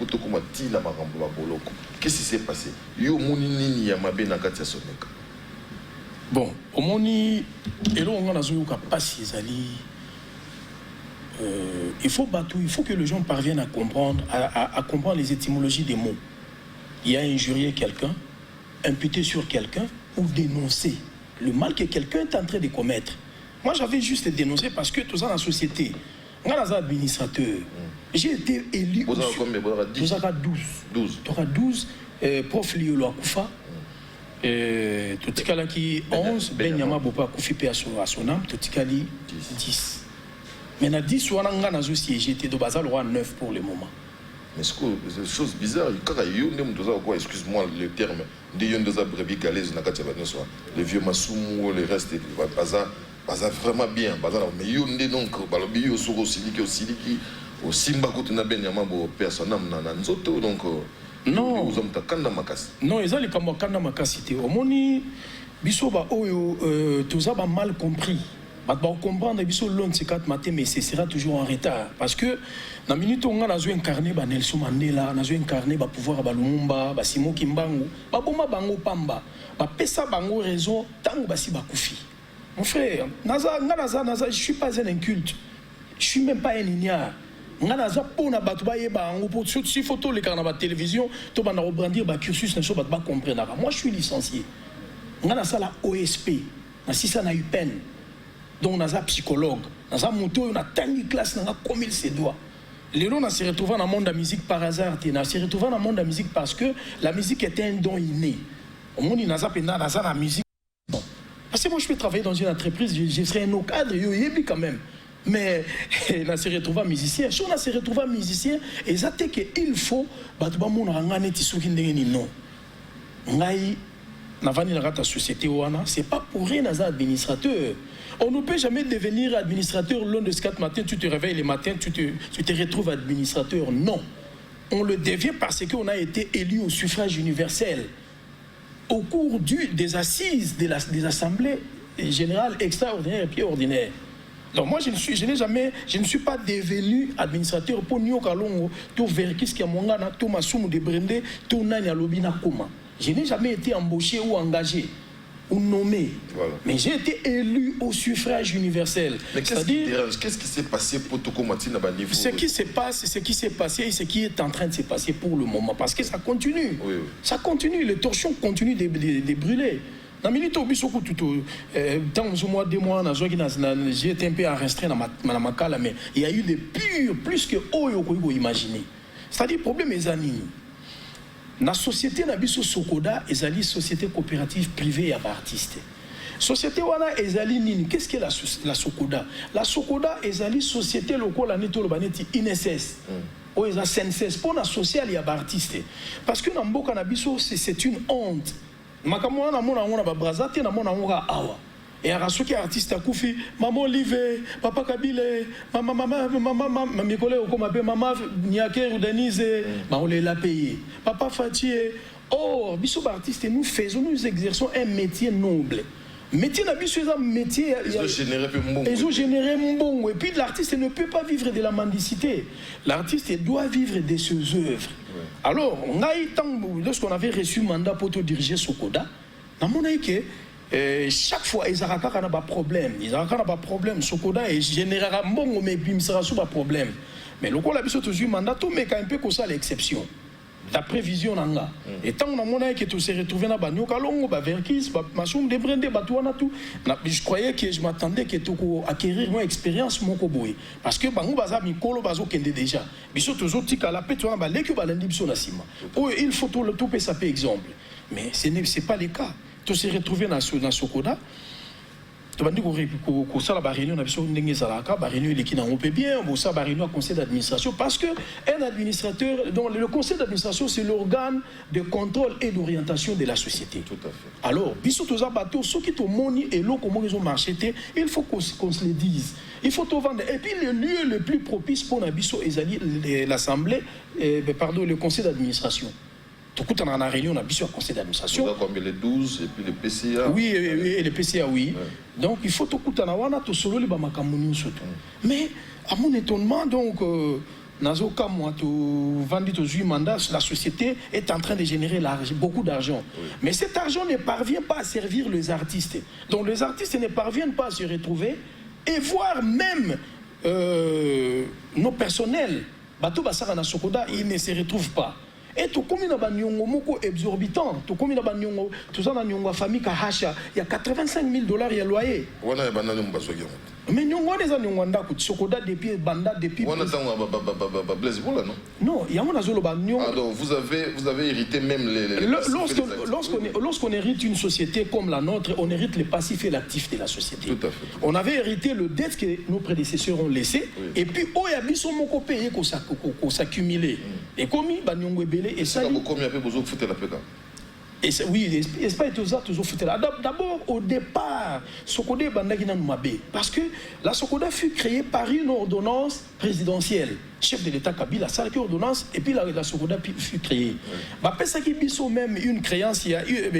qu'est-ce qui s'est passé? Yo, Mounini, Yamabe, Nakatia Soneka. Bon, au Moni, et là, on a pas si il faut battre, il faut que les gens parviennent à comprendre, à comprendre les étymologies des mots. Il y a injurier quelqu'un, imputer sur quelqu'un ou dénoncer le mal que quelqu'un est en train de commettre. Moi, j'avais juste dénoncé parce que tout ça dans la société, on a des administrateurs. J'ai été élu. Vous avez combien? 12. 12. Prof Liolo Akoufa. Totikala qui 11. Benyama Bopa Koufi P à son âme. Totikali 10. Maintenant, 10 ou on a siégé. J'étais de Bazal 9 pour le moment. Mais c'est une chose bizarre. Excuse-moi le terme. Les vieux Massoumou, le reste, Baza vraiment bien. Mais il y a donc, au Simba, non, non, ils ont les Kamakanda Makasité. Au Moni, Bisoba, tout ça va mal compris. On comprendre que l'on se quatre matins, mais ce sera toujours en retard. Parce que dans la minute où on a incarné Nelson Mandela, on a incarné le pouvoir de Lumumba, Simo Kimbangu, Baboma Bango Pamba, Pesa Bango raison, Tango Basi Bakoufi. Mon frère, je ne suis pas un inculte. Je ne suis même pas un ignare. Naza pona batubaye bango pour si photo les canaux de télévision, to bana rebrandir ba cursus ne so ba comprendre. Moi je suis licencié. Ngana sala OSP, na sisa na UPEN. Donc, on a un psychologue, on a un moto, on a une classe, on a comme il se doit. Les gens se retrouvent dans le monde de la musique par hasard, on se retrouve dans le monde de la musique parce que la musique était un don inné. Au monde, il n'y a pas de musique. Parce que moi, je peux travailler dans une entreprise, je serai un cadre, je quand même. Mais on se retrouve musicien. Si on se retrouve musicien, et ça c'est qu'il faut, non. C'est pas pour rien dans administrateur. On ne peut jamais devenir administrateur le 4 matin, tu te réveilles le matin, tu te retrouves administrateur. Non. On le devient parce qu'on a été élu au suffrage universel au cours des assises des assemblées générales extraordinaires et puis ordinaires. Donc moi, je ne suis pas devenu administrateur pour Nyokalongo, tout Verkis Kiamongana, tout Massoumou de Brende, tout Nanya Lobina Koma. Je n'ai jamais été embauché ou engagé ou nommé. Voilà. Mais j'ai été élu au suffrage universel. Mais qu'est-ce qui s'est passé pour Tokomati à niveau? Ce qui se passe, ce qui s'est passé et ce qui est en train de se passer pour le moment. Parce que ça continue. Oui, oui. Ça continue. Les torchons continuent de brûler. Dans le minute où dans mois, 2 mois, j'ai été un peu restreint dans ma cale, mais il y a eu des purs, plus que Oyo que vous imaginez. C'est-à-dire, le problème est que la société Nabiso Sokoda est une société coopérative privée à artiste. Société wana ezali nini? Qu'est-ce que la Sokoda? La Sokoda est une société locale à Nitolobaneti INSS. Ou est un CNSS pour la sociale et à artiste. Parce que dans Mboka Nabiso c'est une honte. Makamwa na mona ngona ba brazate na mona ngora awa. Et à ceux qui artiste à Koufi, maman Olive, papa Kabile, maman mes collègues comme appelle maman Niaker ou Denise, on les l'a payé. Papa Fatié, oh, bisous artistes, nous exerçons un métier noble. Métier n'a bisous un métier. Ils ont généré un bon. Et puis l'artiste ne peut pas vivre de la mendicité. L'artiste doit vivre de ses œuvres. Alors, lorsqu'on avait reçu le mandat pour te diriger Sokoda, on a dit que chaque fois, ils n'ont pas de problème. Ils n'ont pas de problème. Sokoda est généralement bon, mais il sera sous un problème. Mais le coup, la biso toujours mandat, tout mais quand un peu comme ça l'exception. La prévision nanga. Et tant on a que tout s'est retrouvé dans Banyo Kalongo, Verkis, Massoum de Brende, Batouana tout. Je croyais que je m'attendais que tout acquérir une expérience mon koboy. Parce que Bango Baza Mikolo Bazo Kende déjà. Biso toujours tika la pète on va l'équipe à l'indiption nasima. Oh il faut tout ça peut exemple. Mais c'est pas le cas. Tout s'est retrouvé dans Sokoda. Tu vas dire que ça la réunion n'a pas réunion qui n'a pas bien, ça la réunion conseil d'administration parce que un administrateur, donc le conseil d'administration c'est l'organe de contrôle et d'orientation de la société. Tout à fait. Alors, biso tous bateaux, ceux qui ont moni et l'eau comment ils ont marché, il faut qu'on se le dise. Il faut tout vendre. Et puis le lieu le plus propice pour Nabiso et l'assemblée, pardon, le conseil d'administration. tout coup, on a une réunion, on a besoin de conseil d'administration. Combien les 12 et puis les PCA. Oui, et les PCA, oui. Donc, il faut tout coup, on a tout solo les bamakamoni surtout. Mais, à mon étonnement, donc, Nazoka, moi, vendu aux 8 mandats, la société est en train de générer beaucoup d'argent. Mais cet argent ne parvient pas à servir les artistes. Donc, les artistes ne parviennent pas à se retrouver et voir même nos personnels. Bato Basara na Sokoda, ils ne se retrouvent pas. Et tout comme il y a un exorbitant, tout comme il y a une famille Kahasha, il y a 85 000 $, il y a loyer. Mais nous avons des gens qui sont depuis Banda, depuis. Non, il y a un donc vous avez hérité même les lorsqu'on hérite une société comme la nôtre, on hérite les passifs et l'actif de la société. Tout à fait. On avait hérité le dette que nos prédécesseurs ont laissé, et puis, oh, il y a des payés qu'on s'accumulait. Et comme il y a des belés, et ça. Oui, l'espace est toujours foutu là. D'abord, au départ, Sokoda Bandagina Mabé. Parce que la Sokoda fut créée par une ordonnance présidentielle. Chef de l'État Kabila, ça une ordonnance, et puis la Sokoda fut créée. Après ça, qui sont même une créance, il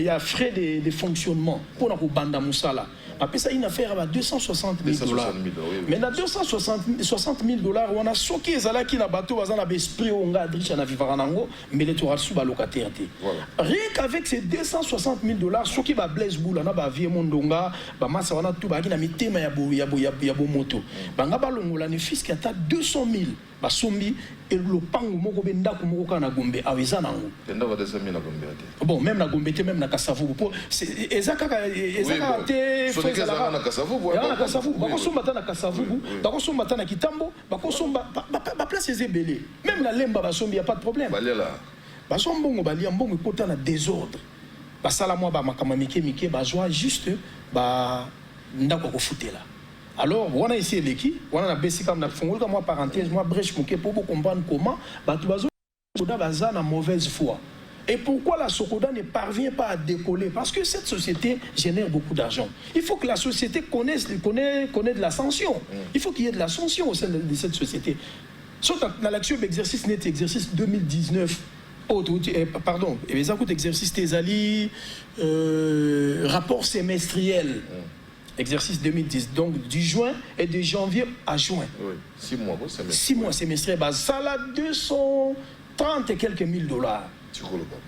y a frais de fonctionnement pour la Banda Moussala. Après ça, une affaire à 260 000 $. Mais dans 260 000 $, on a soqué Zala qui n'a bateau, on a esprit, on a driché à Vivaranango, mais les tours sous la locataire. Rien qu'avec ces 260 000 $, soqué va Blaise Boula, on a vie Mondonga, Massa, on a tout, on a mis thème à Yabo Moto. Bangaba Longola, ne fils qui a 200 000 basombi et le pango moko benda ko moko kana gombe aweza nango bon même na gombe même na kasavu po ezaka te fozala na kasavu bakosomba ta na kasavu bakosomba ta na kitambo bakosomba ba place ezebele même na lemba basombi y a pas de problème basombongo balia mbongo kota na désordre basala moi ba makama mike bazwa juste ba ndako ko futela. Alors, on a essayé l'équipe, on a baissé comme moi parenthèse, moi brèche pour comprendre comment Sokoda a une mauvaise foi. Et pourquoi la Sokoda ne parvient pas à décoller? Parce que cette société génère beaucoup d'argent. Il faut que la société connaisse de l'ascension. Il faut qu'il y ait de l'ascension au sein de cette société. Sauf dans l'action d'exercice net, exercice 2019. Pardon, les exercices Tezali, rapport semestriel. Exercice 2010, donc du juin et de janvier à juin. Oui, 6 mois. 6 mois semestriel. Ça a 230 et quelques $.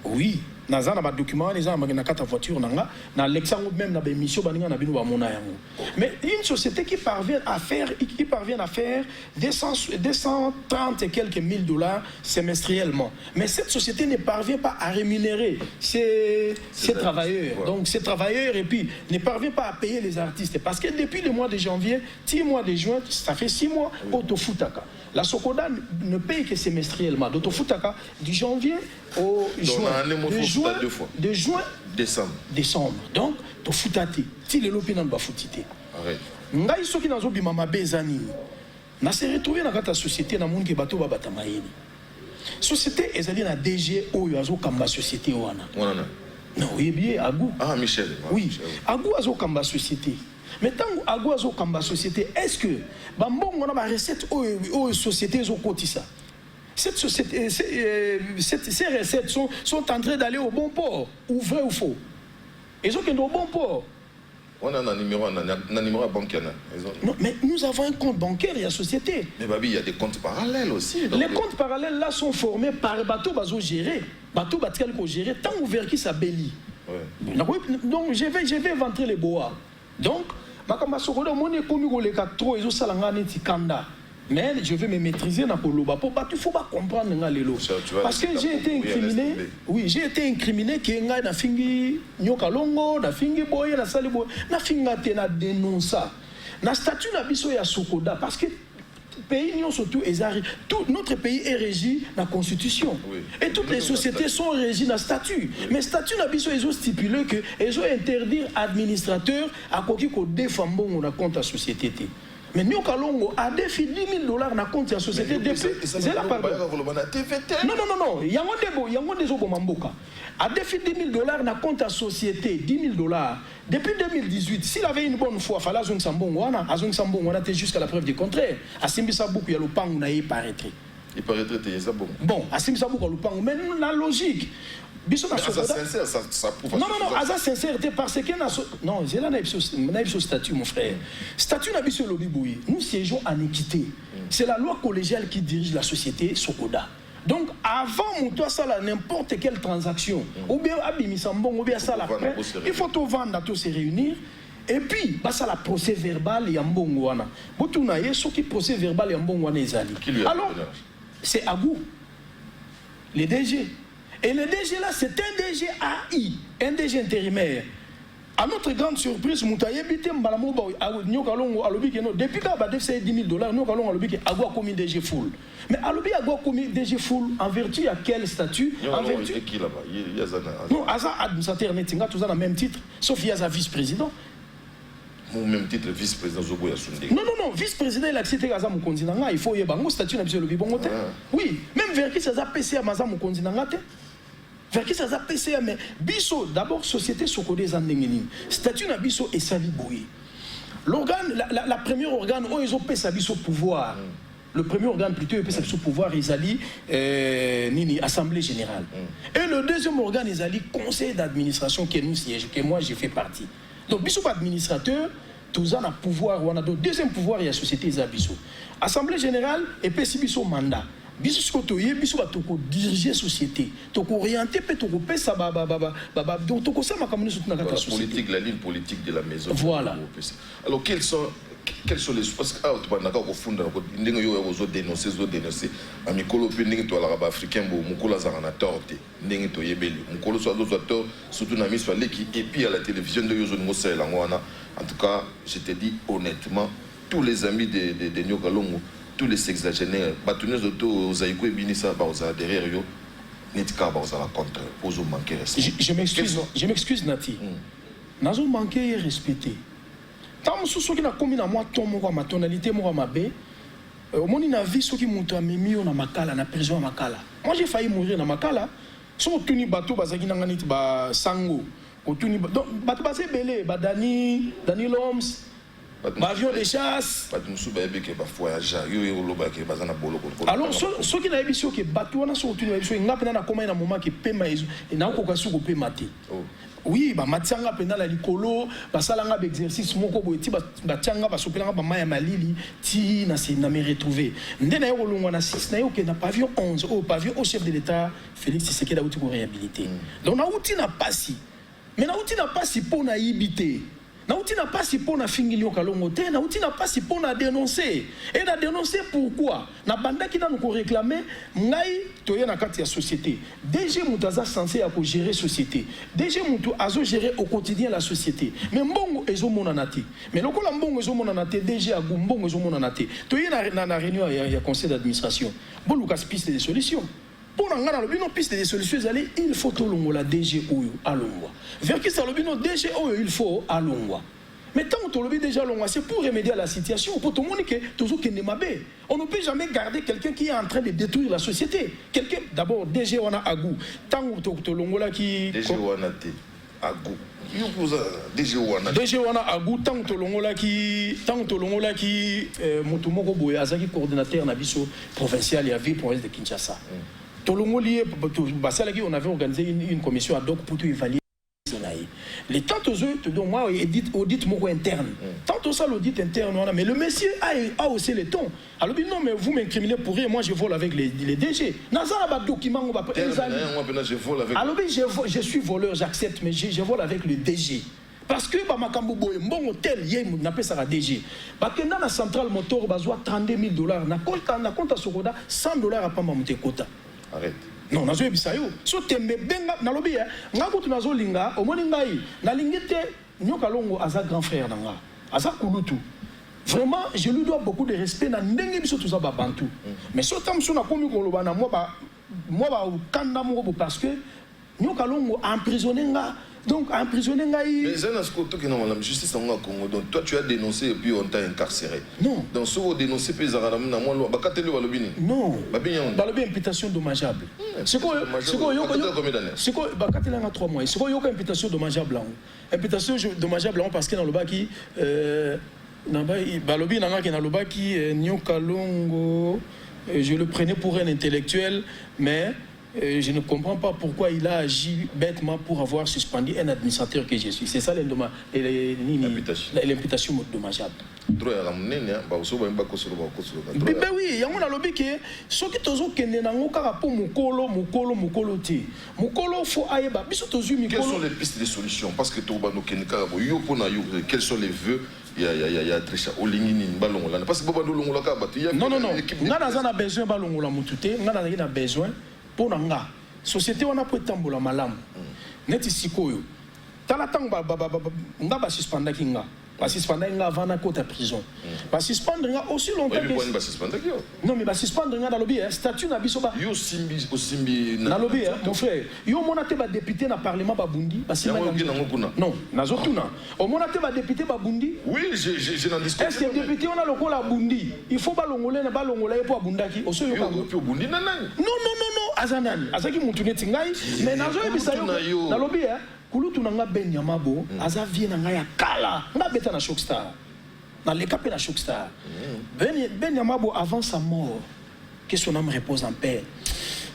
Oui. Dans un document, les gens ont carte voiture, dans l'examen même dans l'émission, mais une société qui parvient à faire 230 et quelques $, semestriellement. Mais cette société ne parvient pas à rémunérer ses travailleurs. Donc ces travailleurs, et puis ne parvient pas à payer les artistes. Parce que depuis le mois de janvier, 10 mois de juin, ça fait 6 mois, Autofutaka. La Sokoda ne paye que semestriellement. D'autofutaka, du janvier au juin. De juin, décembre. Donc, tu foutati. Si les lopins n'ont pas foutité. Ngai soki nazo bimama bezani. Na se retrouver dans la société na monde qui bateau ba batamaini. Société ezali na DG oyo azo kamba société wana. Non, oui bien Agou. Ah Michel. Oui, Agou azo kamba société. Mais tant que Agou azo kamba société, est-ce que ba mbongo na ba recette oyo société zo kotisa? Cette société, ces recettes sont en train d'aller au bon port, ou vrai ou faux. Ils ont qu'un au bon port. On a un numéro bancaire. Non, mais nous avons un compte bancaire et la société. Mais Babi, il y a des comptes parallèles aussi. Les comptes parallèles là sont formés par bateau bazo géré. Bateau batel ko géré tant ouvert qui s'abellit. Donc je vais inventer les bois. Donc, makamba sokodo moni komi ko le katro ezo salanga neti kanda. Mais je vais me maîtriser dans le loba. Il faut pas comprendre les parce que j'ai été incriminé. Oui, j'ai été incriminé que nga na fingi nyoka longo, na fingi boye, na sali boye, na finga te na dénonça. Na statut na biso ya Sokoda parce que pays surtout tout notre pays est régi dans la constitution. Oui. Et toutes les sociétés sont régies dans le statut. Oui. Mais le statut n'a pas stipulé que ils ont interdire administrateur à quoi qu'il défend on a compte à société. Mais nous, Kalongo a défi 10 000 $ dans le compte de la société depuis. C'est la part. Non. Il y a des gens a défi 10 000 $ dans le compte de la société. 10 000 $. Depuis 2018, s'il avait une bonne foi, il fallait Azong Sambon, on a été jusqu'à la preuve du contraire. À Simbisa Bouk, il y a le pan où on a paraître. Il peut retraiter, ça bon. Bon, Assim Sabouka Lupango, mais la logique. Ça sincère, ça prouve. Non, Asa sincérité parce que non, c'est là n'a statut, mon frère. Statut n'a pas sur lobby bouilli. Nous siégeons en équité. C'est la loi collégiale qui dirige la société Sokoda. Donc, avant mon ça n'importe quelle transaction, ou bien Abimisambon, ou bien ça la il faut tout vendre, tout se réunir. Et puis, ça la procès verbal et Ambongwana. Boutounaye, ce qui procès verbal et Ambongwana ezali. Alors, c'est Agou, les DG. Et le DG là, c'est un DG AI, un DG intérimaire. À notre grande surprise, Moutaye Bitem Balamouba, Nyokalongo, Alobiki, depuis qu'il a fait $10 000, Nyokalongo, Alobiki, a commis DG full. Mais Alobi a commis DG full en vertu à quel statut? En vertu. Non, Aza administrateur Netinga, tous dans le même titre, sauf Yaza vice-président. Au même titre, vice-président Zobo Yasunde. Non, vice-président, il a accepté Gaza Moukonzinanga, il faut y avoir un statut de le Bibongote. Oui, même Verki, ça a PCA Maza Moukonzinanga. Verki, ça a PCA, mais Bisso, d'abord, société Sokodé Zandengeni. Statut na Bisso et Sali Boui. L'organe, la première organe, où ils ont payé sa Bisso pouvoir. Le premier organe, plutôt, il peut sa pouvoir, ils allient Nini, Assemblée Générale. Et le deuxième organe, ils allient Conseil d'administration, que nous siège, que moi j'ai fait partie. Donc, Bissou administrateur, tous en a pouvoir, on a d'autres. Deuxième pouvoir, il y a la société Zabissou. Assemblée générale, et puis si Bissou mandat. Bissou Skotoye, Bissou va diriger la société. Donc, orienter, puis tu peux ça, donc, tu peux ça, ma communauté soutenue dans la société. La ligne politique de la maison. Voilà. Alors, quels sont les. Parce que, tu vas au fond, tu dénoncer, Amikolo, puis tu as l'arabe africain, Moukola Zarana Torte, tu as Yebeli, Moukola soit d'autres acteurs, surtout Nami Swaleki, et puis à la télévision de Yozo Moussa et Langwana. En tout cas, je te dis honnêtement, tous les amis de Nyokalongo, tous les sexagénaires, Batounes Auto, Zaïko et Binissa, derrière eux, Netka, la contre, pour manquer respect. Je m'excuse, Nati. Nous manqué respecté. Tant que ceux qui ont commis à moi, ma tonalité, ma baie, au moins, il a vu ceux qui m'ont mis dans Makala, dans la prison à Makala. Moi, j'ai failli mourir dans Makala. Si on tourne bateau, bazaki nanganit ba sango. Donc, bateau basé belé, Dani Loms, avion de chasse. Alors, ceux qui n'ont pas vu que bateau, on a sorti une émission, il n'y a pas de moment qui paie maïs, et n'a aucun sou qui paie maté. Oui, Matsanga pena la likolo, basalanga exercice moko boeti batanga basopelanga ba maya malili ti na me retrouver. Ndena yo longwa na 6 na yo ke na pavillon 11 au pavillon au chef de l'état Félix Tshisekedi a outi ko réhabiliter. Donc na outi na pasi. Mais na outi na pasi pour na yibité. Na outi na pasi pour na fingilio kalongo te, na outi na pasi pour na dénoncer. Et na dénoncer pourquoi? Na banda ki na nous réclamer ngai toye na kati ya société. DG Moutaza censé à gérer société. DG Moutou azo gérer au quotidien la société. Mais mbongo ezo monanate. Mais lokola mbongo ezo monanate DG a mbongo ezo monanate. Toye na réunion ya conseil d'administration. Bon Lucas piste des solutions. Pour nous piste des solutions, il faut que la DG Oyo à Longwa. Vers qui ça le bino DG Oyo il faut à Longwa. Mais tant que le déjà Longwa, c'est pour remédier à la situation. Pour tout le monde que toujours qu'il n'est pas bien. On ne peut jamais garder quelqu'un qui est en train de détruire la société. Quelqu'un d'abord DG on a Agou. Tant que Longwa qui DG on a Agou. DG on a Agou tant que Longwa qui Mutumoko Boya Azaki coordinateur nabiso provincial et à ville province de Kinshasa. On avait organisé une commission ad hoc pour tout évaluer. Les tantos donc moi audit moko interne. Tantôt ça l'audit interne, mais le monsieur a aussi les tons. Alors non mais vous m'incriminez pour rien, moi je vole avec les DG. Nazara ba document on va alors je suis voleur, j'accepte mais je vole avec le DG. Parce que makambo boye mbongo tel yé na pesa ka DG. Ba kenda na centrale moteur bazwa $32 000 na compte à Sokoda $100 à pamba mutekota. Arrête. Non, nazo ebisayo. So tembe benga nalobi ya. Ngakutu nazo linga, omoni ngai, na lingite Nyokalongo aza grand frère nanga. Aza kulutu. Vraiment, je lui dois beaucoup de respect na ndenge biso tout ça ba bantu. Mais so tam so na komi ko loba na moi ba kanda mo parce que Nyokalongo a emprisonné nga. Donc, emprisonné ngai. Mais c'est un aspect qui la justice en Congo. Donc, toi, tu as dénoncé et puis on t'a incarcéré. Non. Donc, si vous dénoncez, puis non. Dans le imputation dommageable. C'est quoi? C'est quoi? C'est quoi? 3 mois. C'est quoi? Il y a une imputation dommageable. Imputation dommageable parce que dans le bas qui. Balobi n'a pas dans le bas qui Nyokalongo. je le prenais pour un intellectuel, mais je ne comprends pas pourquoi il a agi bêtement pour avoir suspendu un administrateur que je suis. C'est ça l'imputation dommageable. Ben oui, il y a un lobby qui est ce qui te dit que quelles sont les pistes de solutions? Parce que quels sont les vœux? Il y a Trisha Olingini Balongola. Parce que Balongola non, on a besoin de Balongola Moutouté, on a besoin pour la société, on a pour tambola malam. Net ici, Talatang Baba suspendre Kinga. Parce que suspendre avant la côte à prison. Parce que suspendre aussi longtemps que. Non, mais suspendre dans le lobby, statut n'a bisoba. Yo simbi osimbi. Dans le lobby, mon frère. Yo monate ba député na parlement Babundi. Non, nazotuna. Au monate ba député Babundi. Oui, j'ai n'en discuté. Est-ce que député on a le col à Bundi? Il faut balongoler na balongoler pour Bundaki. Au seul yo Bundi non. Non, Azanan. Azaki mutune tingai. Mais nazo ebisayo. Dans le lobby, Kulutu nanga Ben Yamabo, aza vie nanga ya kala, nga beta na Shockstar, na lekape na Shockstar. Ben Yamabo avant sa mort, que son âme repose en paix.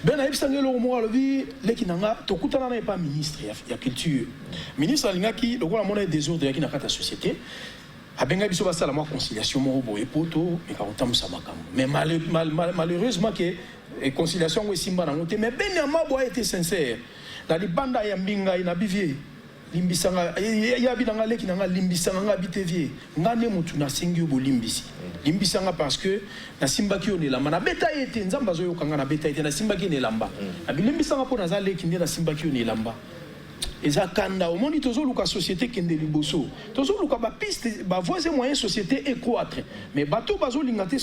Ben Aïbsangelo au mort levi, leki nanga, tokutana na pas ministre ya culture. Ministre alingaki, le roi mona désordre yaki na kata société. Abenga biso basa la conciliation morobo et poto, mais ka otamu sa makambo. Mais malheureusement que conciliation we simba na ngote, mais Ben Yamabo a été sincère. La libanda ya mbinga ina bivie limbisanga ya binanga leki nanga limbisanga ngabite vie ngane mutu na sengi bo limbisi limbisanga parce que na simbaki on elamba na beta ete nzamba zo yokanga na beta ete na simbaki ne lamba na bilimbisanga po na za leki ndena simbaki on elamba eza kanda au monde tozo luka société kende liboso tozo luka ba piste ba voies et moyens société écroître mais bato bazo lingate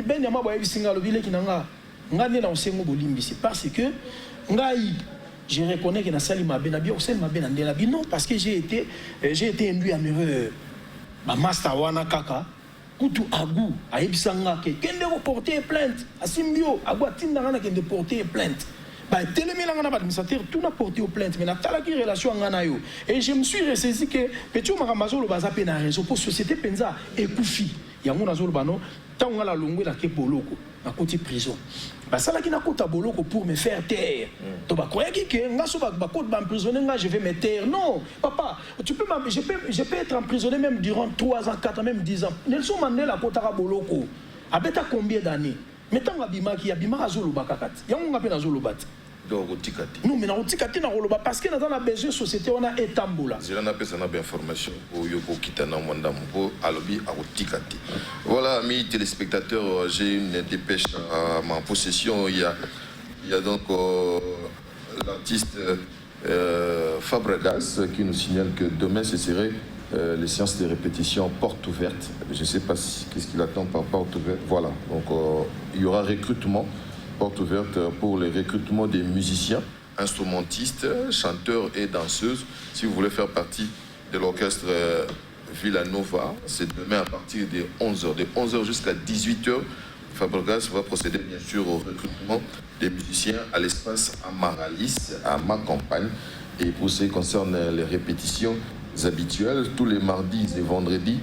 ben ya mabo ya bisinga lo bileki nanga ngane na osengo bo limbisi parce que ngai je reconnais que na sali mabe na bi osel mabe na ndela bi non parce que j'ai été induit en erreur ba master wana kaka kutu agu ayebisanga ke kende ko porter plainte asimbio agu atinda ngana kende porter plainte ba telemela ngana ba administrateur tout na porter plainte mais na tala ki relation ngana yo et je me suis ressaisi que petit makamazolo baza pe na réseau pour société penza ekufi yango nazolo bano tango la longwe la ke boloko na koti prison bah ça là qui n'a kota boloko pour me faire taire to ba croyaki que nga so ba kota ba emprisonner nga je vais me taire non papa tu peux je peux être emprisonné même durant 3 ans 4 ans même 10 ans Nelson Mandela kota ka boloko abeta combien d'années mais tango abimaki azolo bakakati yango nga pe nazolo bat non mais na otikati na roloba parce que dans la besoin société on a étambola je n'ai pas ça na information au yoko kitana mwanda mpo alobi a otikati. Voilà amis téléspectateurs, j'ai une dépêche à ma possession. Il y a donc l'artiste Fabregas qui nous signale que demain ce serait les séances de répétition porte ouverte. Je ne sais pas qu'est-ce qu'il attend par porte ouverte. Voilà, donc il y aura recrutement, porte ouverte pour le recrutement des musiciens, instrumentistes, chanteurs et danseuses. Si vous voulez faire partie de l'orchestre Villanova, c'est demain à partir de 11h. De 11h jusqu'à 18h, Fabregas va procéder bien sûr au recrutement des musiciens à l'espace Amaralis, à ma campagne. Et pour ce qui concerne les répétitions habituelles, tous les mardis et vendredis,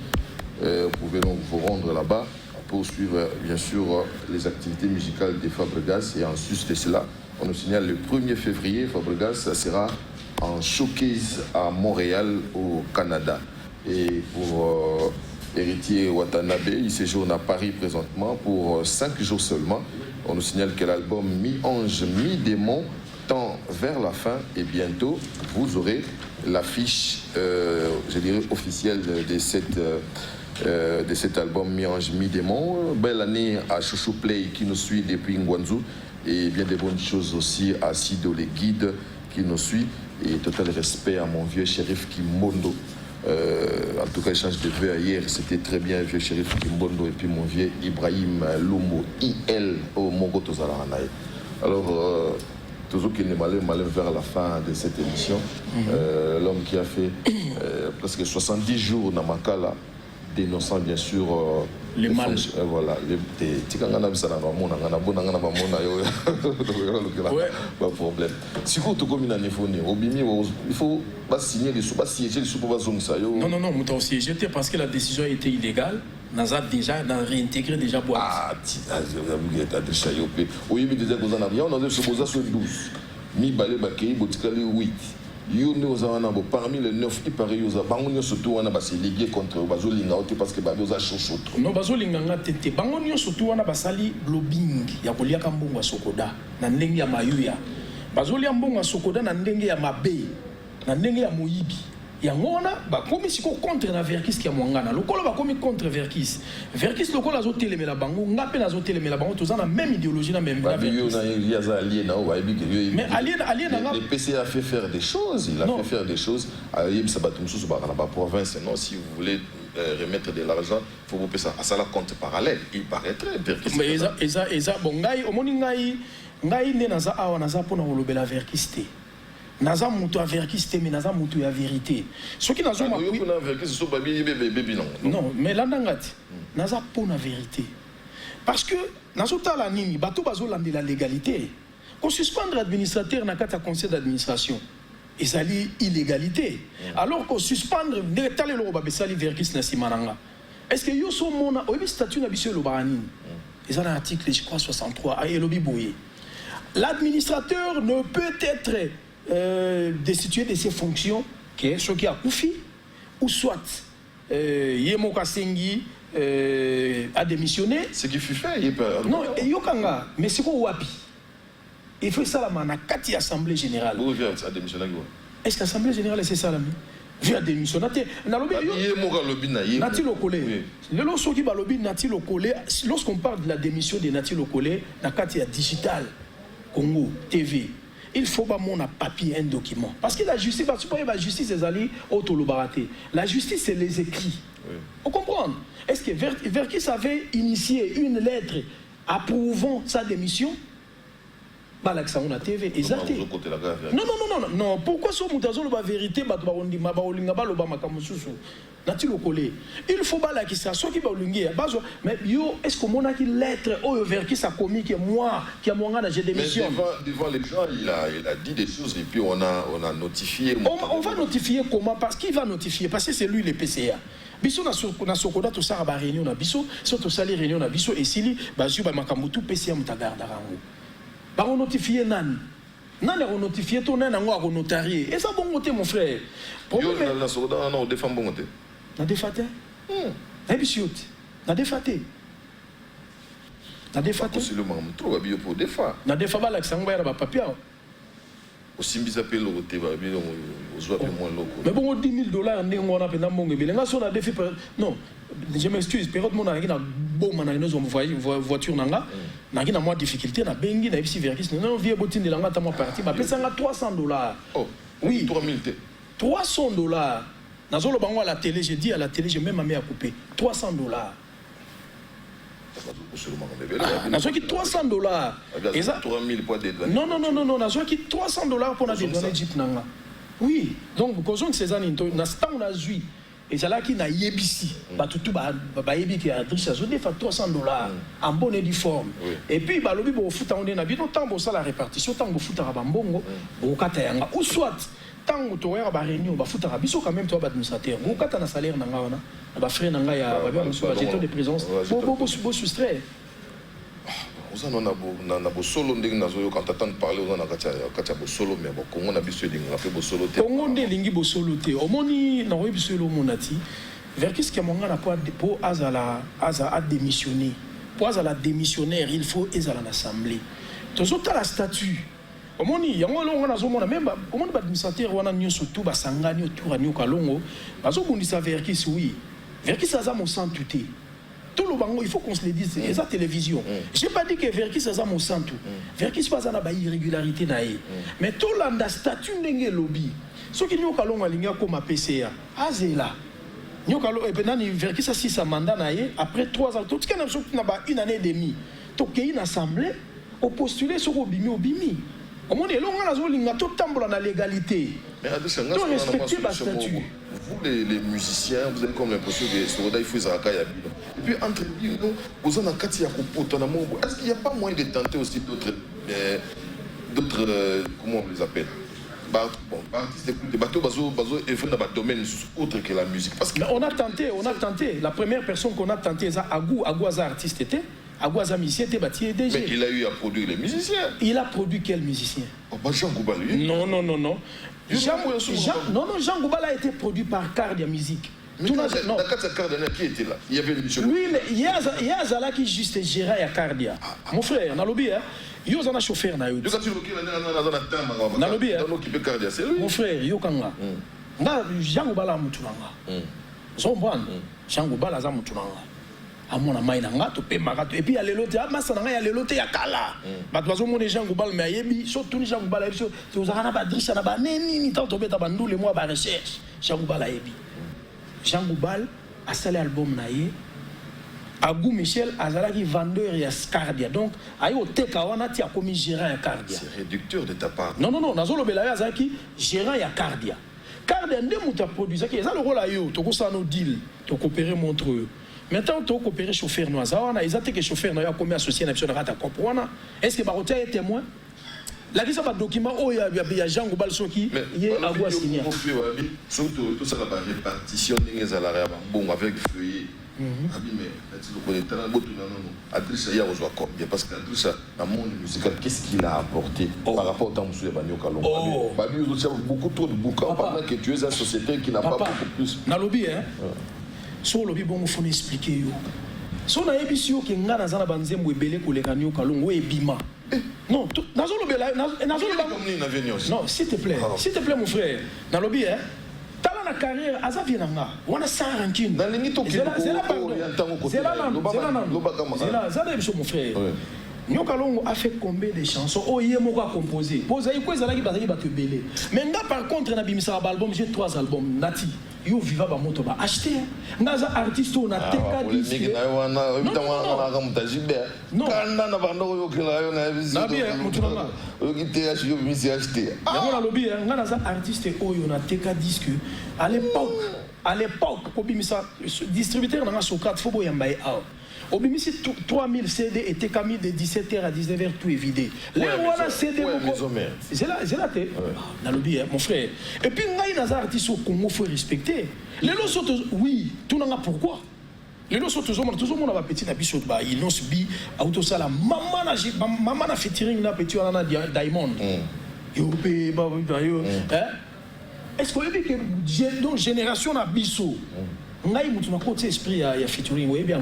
vous pouvez donc vous rendre là-bas pour suivre bien sûr les activités musicales de Fabregas. Et en sus de cela, on nous signale le 1er février, Fabregas sera en showcase à Montréal au Canada. Et pour Héritier Watanabe, il séjourne à Paris présentement pour 5 jours seulement. On nous signale que l'album Mi-Ange, Mi-Démon tend vers la fin et bientôt vous aurez l'affiche, je dirais, officielle de cet album Mi-Ange, Mi-Démon. Belle année à Chouchou Play qui nous suit depuis Ngwanzu et bien de bonnes choses aussi à Sido les guides qui nous suit et total respect à mon vieux shérif Kimbondo. En tout cas, échange de vœux hier, c'était très bien, vieux shérif Kimbondo et puis mon vieux Ibrahim Lumbo, IL au Mogoto Zalaranaï. Alors, toujours qu'il est malin vers la fin de cette émission, l'homme qui a fait presque 70 jours dans Makala, dénonçant bien sûr les mal. Voilà, pas de problème. Si vous avez il faut pas signer les sous, pas siéger les sous pour Non, nous t'avons siégé parce que la décision a été illégale. naza déjà réintégré déjà boîte. Ah, t'as déjà yopé. Oui, mais déjà qu'on en a rien, on a des choses sur 12. Mi balé bakei botikali 8. Yo ne ozana bo parmi les 9 qui paraît yo za bango surtout on a basé ligué contre bazolinga ote parce que bazo za chocho. Non bazolinga ngate bango surtout on a basali lobbying ya kolia kambongo sokoda na ndenge ya mayuya. Bazolia mbongo sokoda na ndenge ya mabe na ndenge ya moyibi. Yangona bakomi siko contre na Verkis qui a mwangana lokola bakomi contre Verkis lokola zo telemela bango ngape na zo telemela bango toza na même idéologie na même mais alien le PC a fait faire des choses, il a fait faire des choses à la province. Non, si vous voulez remettre de l'argent, il faut vous payer ça à ça la compte parallèle. Il paraîtrait Verkis. Mais eza bon ngai omoni ngai ne naza awa naza pona kolobela Verkis te. Naza mutu a Verkis te mais naza mutu ya vérité. Ce qui nazo ma non mais là ndangati naza pona vérité. Parce que nazo tala nini bato bazo lande la légalité. Qu'on suspendre administrateur na kata conseil d'administration. Ezali illégalité. Alors qu'on suspendre de tale lo babesali Verkis na simananga. Est-ce que yo so mona obi statut na biso lo baranini. Ezali article je crois 63 a elobi boye. L'administrateur ne peut être destitué de ses fonctions, qui est ce qui a Koufi, ou soit Yemo Kasengi a démissionné. Ce qui fut fait, il peut. Non, Yokanga, mais c'est quoi Wapi? Il faut ça la mana, Kati Assemblée Générale. Où vient à démissionner? Est-ce que l'Assemblée Générale c'est ça la mi? Vient démissionner. Nati Lokole. Lorsqu'on parle de la démission de Nati Lokole, Nakati a digital, Congo, TV. Il faut pas mon papier, un document. Parce que la justice, parce que la justice, c'est Ali autolobaraté. La justice, c'est les écrits. Oui. Vous comprenez? Est-ce que Verkis avait initié une lettre approuvant sa démission? Balaksaouna TV, exact. Non. Pourquoi ce moutazo la vérité, il faut pas la qui ça, soit qui va l'unguer. Mais yo, est-ce que mon a qui lettre, oh, Verkis a commis que moi, qui a mon j'ai démission. Mais devant les gens, il a dit des choses et puis on a notifié. On va notifier comment? Parce qu'il va notifier, parce que c'est lui le PCA. Biso na sokoda to sara ba réunion na biso, so to sali réunion na biso et sili bazu ba makambutu PCA mutagarda rango. Ba on notifier nan. Nan on notifier to nan ngo a notarié. Et ça bon côté mon frère. Yo na sokoda na on défend bon côté. Na défaté. Na bisiot. Na défaté. Na défaté. C'est le moment trop habillé pour défa. Na défa ba la sangba ya ba papier. Aussi mis à payer le côté ba bien on soit peu moins loco. Mais bon $10,000 ndenge on a pena monge belenga so na défi non. Je m'excuse, période mon na bon mana nous voiture nanga na ngina moi difficulté na bengi na ipsi Verkis non vie botine langa ta moi parti ba pesa nga $300. Oh, oui, 3,000 t. $300. Nazolo bango à la télé, j'ai dit à la télé, j'ai même ma mère à couper. $300. Nazo qui $300. Et ça 3,000 pour des douanes. Non, nazo qui $300 pour la dédouaner Jeep nanga. Oui, donc cause que ces années na sta on a zui. Et c'est là qui na yebisi. Ba tutu ba yebi qui a triché zo défa $300 en bonne et due forme. Et puis ba lobi bo futa on na bino tant bo ça la répartition tant bo futa ba mbongo bo kata yanga ou soit tant to ya ba réunion ba futa biso quand même toi ba administrateur bo kata na salaire nanga wana ba frais nanga ya ba monsieur ba gestion de présence bo soustrait. On a beau solo ndenge nazo quand t'entends parler on a katia beau solo mais bon Congo na biso ndenge na pe beau solo te. Congo ndelingi beau solo te. Omoni na biso lo monati. Verkis qui monga na pour azala a démissionné. Pour azala démissionnaire, il faut ezala l'assemblée. Tozo ta la statut. Omoni yango longo nazo mona même omoni ba administrateur wana nyoso tout ba sangani autour anyo kalongo. Bazo bundisa Verkis oui. Verkis aza mo sans tuté. Tout le bango, il faut qu'on se le dise, c'est la télévision. Je n'ai pas dit que Verkis est mon centre. Verkis pas à irrégularité naïe. Mais tout le statut n'est lobby. Ce qui nous calons à l'ingénieur comme à PCA, azela. Nous calons et pendant Verkis a 6 mandats naïe après 3 ans. Tout ce qui n'a pas une année et demie. Tout qui une assemblée, au postuler sur Obimi. Au monde est long à la zone, il y a tout le temps dans la légalité. Mais tout respecter la statut. Vous les musiciens, vous avez comme l'impression que ce il faut Zaka Yabi. Et puis entre nous, vous en avez Katia Kopo, est-ce qu'il n'y a pas moyen de tenter aussi d'autres comment on les appelle, artiste écoute bateau bazo et dans le domaine autre que la musique parce que on a tenté la première personne qu'on a tenté c'est Agou Aza artiste était Agou Aza musicien était bâti DG. Mais il a eu à produire les musiciens. Il a produit quel musicien? Jean Goubal lui. Non Jean Goubal a été produit par Cardia Musique. Mais dans Cardia qui était là? Il y avait l'émission. Oui, mais il y a Zala qui juste gérant à Cardia. Mon frère, on a lobby hein. Yo zana chauffeur na yo. Na lobby hein. C'est lui. Mon frère, yo kanga. Nga Jean Goubal a mutulanga. Zombwan. Jean Goubal a za mutulanga. Amona maina nga to pe marato et puis ya lelote amasa nga ya lelote ya kala. Bato bazo mona Jean Goubal mais ayebi so tuni Jean Goubal ayebi so ozana ba drisha na ba nini tanto beta bandule moi ba recherche. Jean Goubal ayebi. Jean Goubal a salé album na ye. Agou Michel azalaki vendeur ya Cardia. Donc ayo teka wana ti a commis gérant ya Cardia. C'est réducteur de ta part. Non nazolo bela azalaki gérant ya Cardia. Cardia nde muta produit qui ça le rôle ayo to ko sa no deal to coopérer Montreux. Maintenant to coopérer chauffeur no azana ils attaquent chauffeur no ya commis associé na biso na rata comprendre. Est-ce que Barotia est témoin? La question pas document oh ya Jean Goubal soki yé Agou signé. Surtout tout ça la répartition des salariés bon avec feuillet. Parce qu'Adrissa, dans le monde musical, qu'est-ce qu'il a apporté par rapport au temps où Banyo Kalongo? Beaucoup trop de bouquins pendant que tu es une société qui n'a pas beaucoup plus. Dans le lobby, hein? Sur le lobby, il faut expliquer. Si on a émission qui est dans la bande de Mbele Kolekanyo Kalongo et Bima. Non, dans le lobby, non, s'il te plaît, mon frère, dans le lobby, hein? Na carrière aza vienanga wana sans rancune dans les to mon frère Nyokalongo a fait combien de chansons oh yemo a composé posa iko ezalaki bazaki ba te belé mais nga par contre na bimisa album j'ai 3 albums nati yo viva ba moto ba acheter nga za artiste on a teka disque non kana na bando yo kila yo na visite na bien mutunanga yo kité acheter yo bimisi acheter nga lobby nga za artiste oyo na teka disque à l'époque ko bimisa distributeur na Socrate faut boyamba e a au bimisi 3000 CD était commis de 17h à 19h tout est vidé. Les voilà CD c'est là t'es dans le bien mon frère et puis ngai na artiste au Congo faut respecter les autres oui tout n'a pourquoi les autres tout le monde va petit na biso ba innocent bi auto sala maman na featuring na petit wana Diamond yo pe ba yo est-ce que que donc génération na biso ngai mutu na côté esprit ya featuring oui bien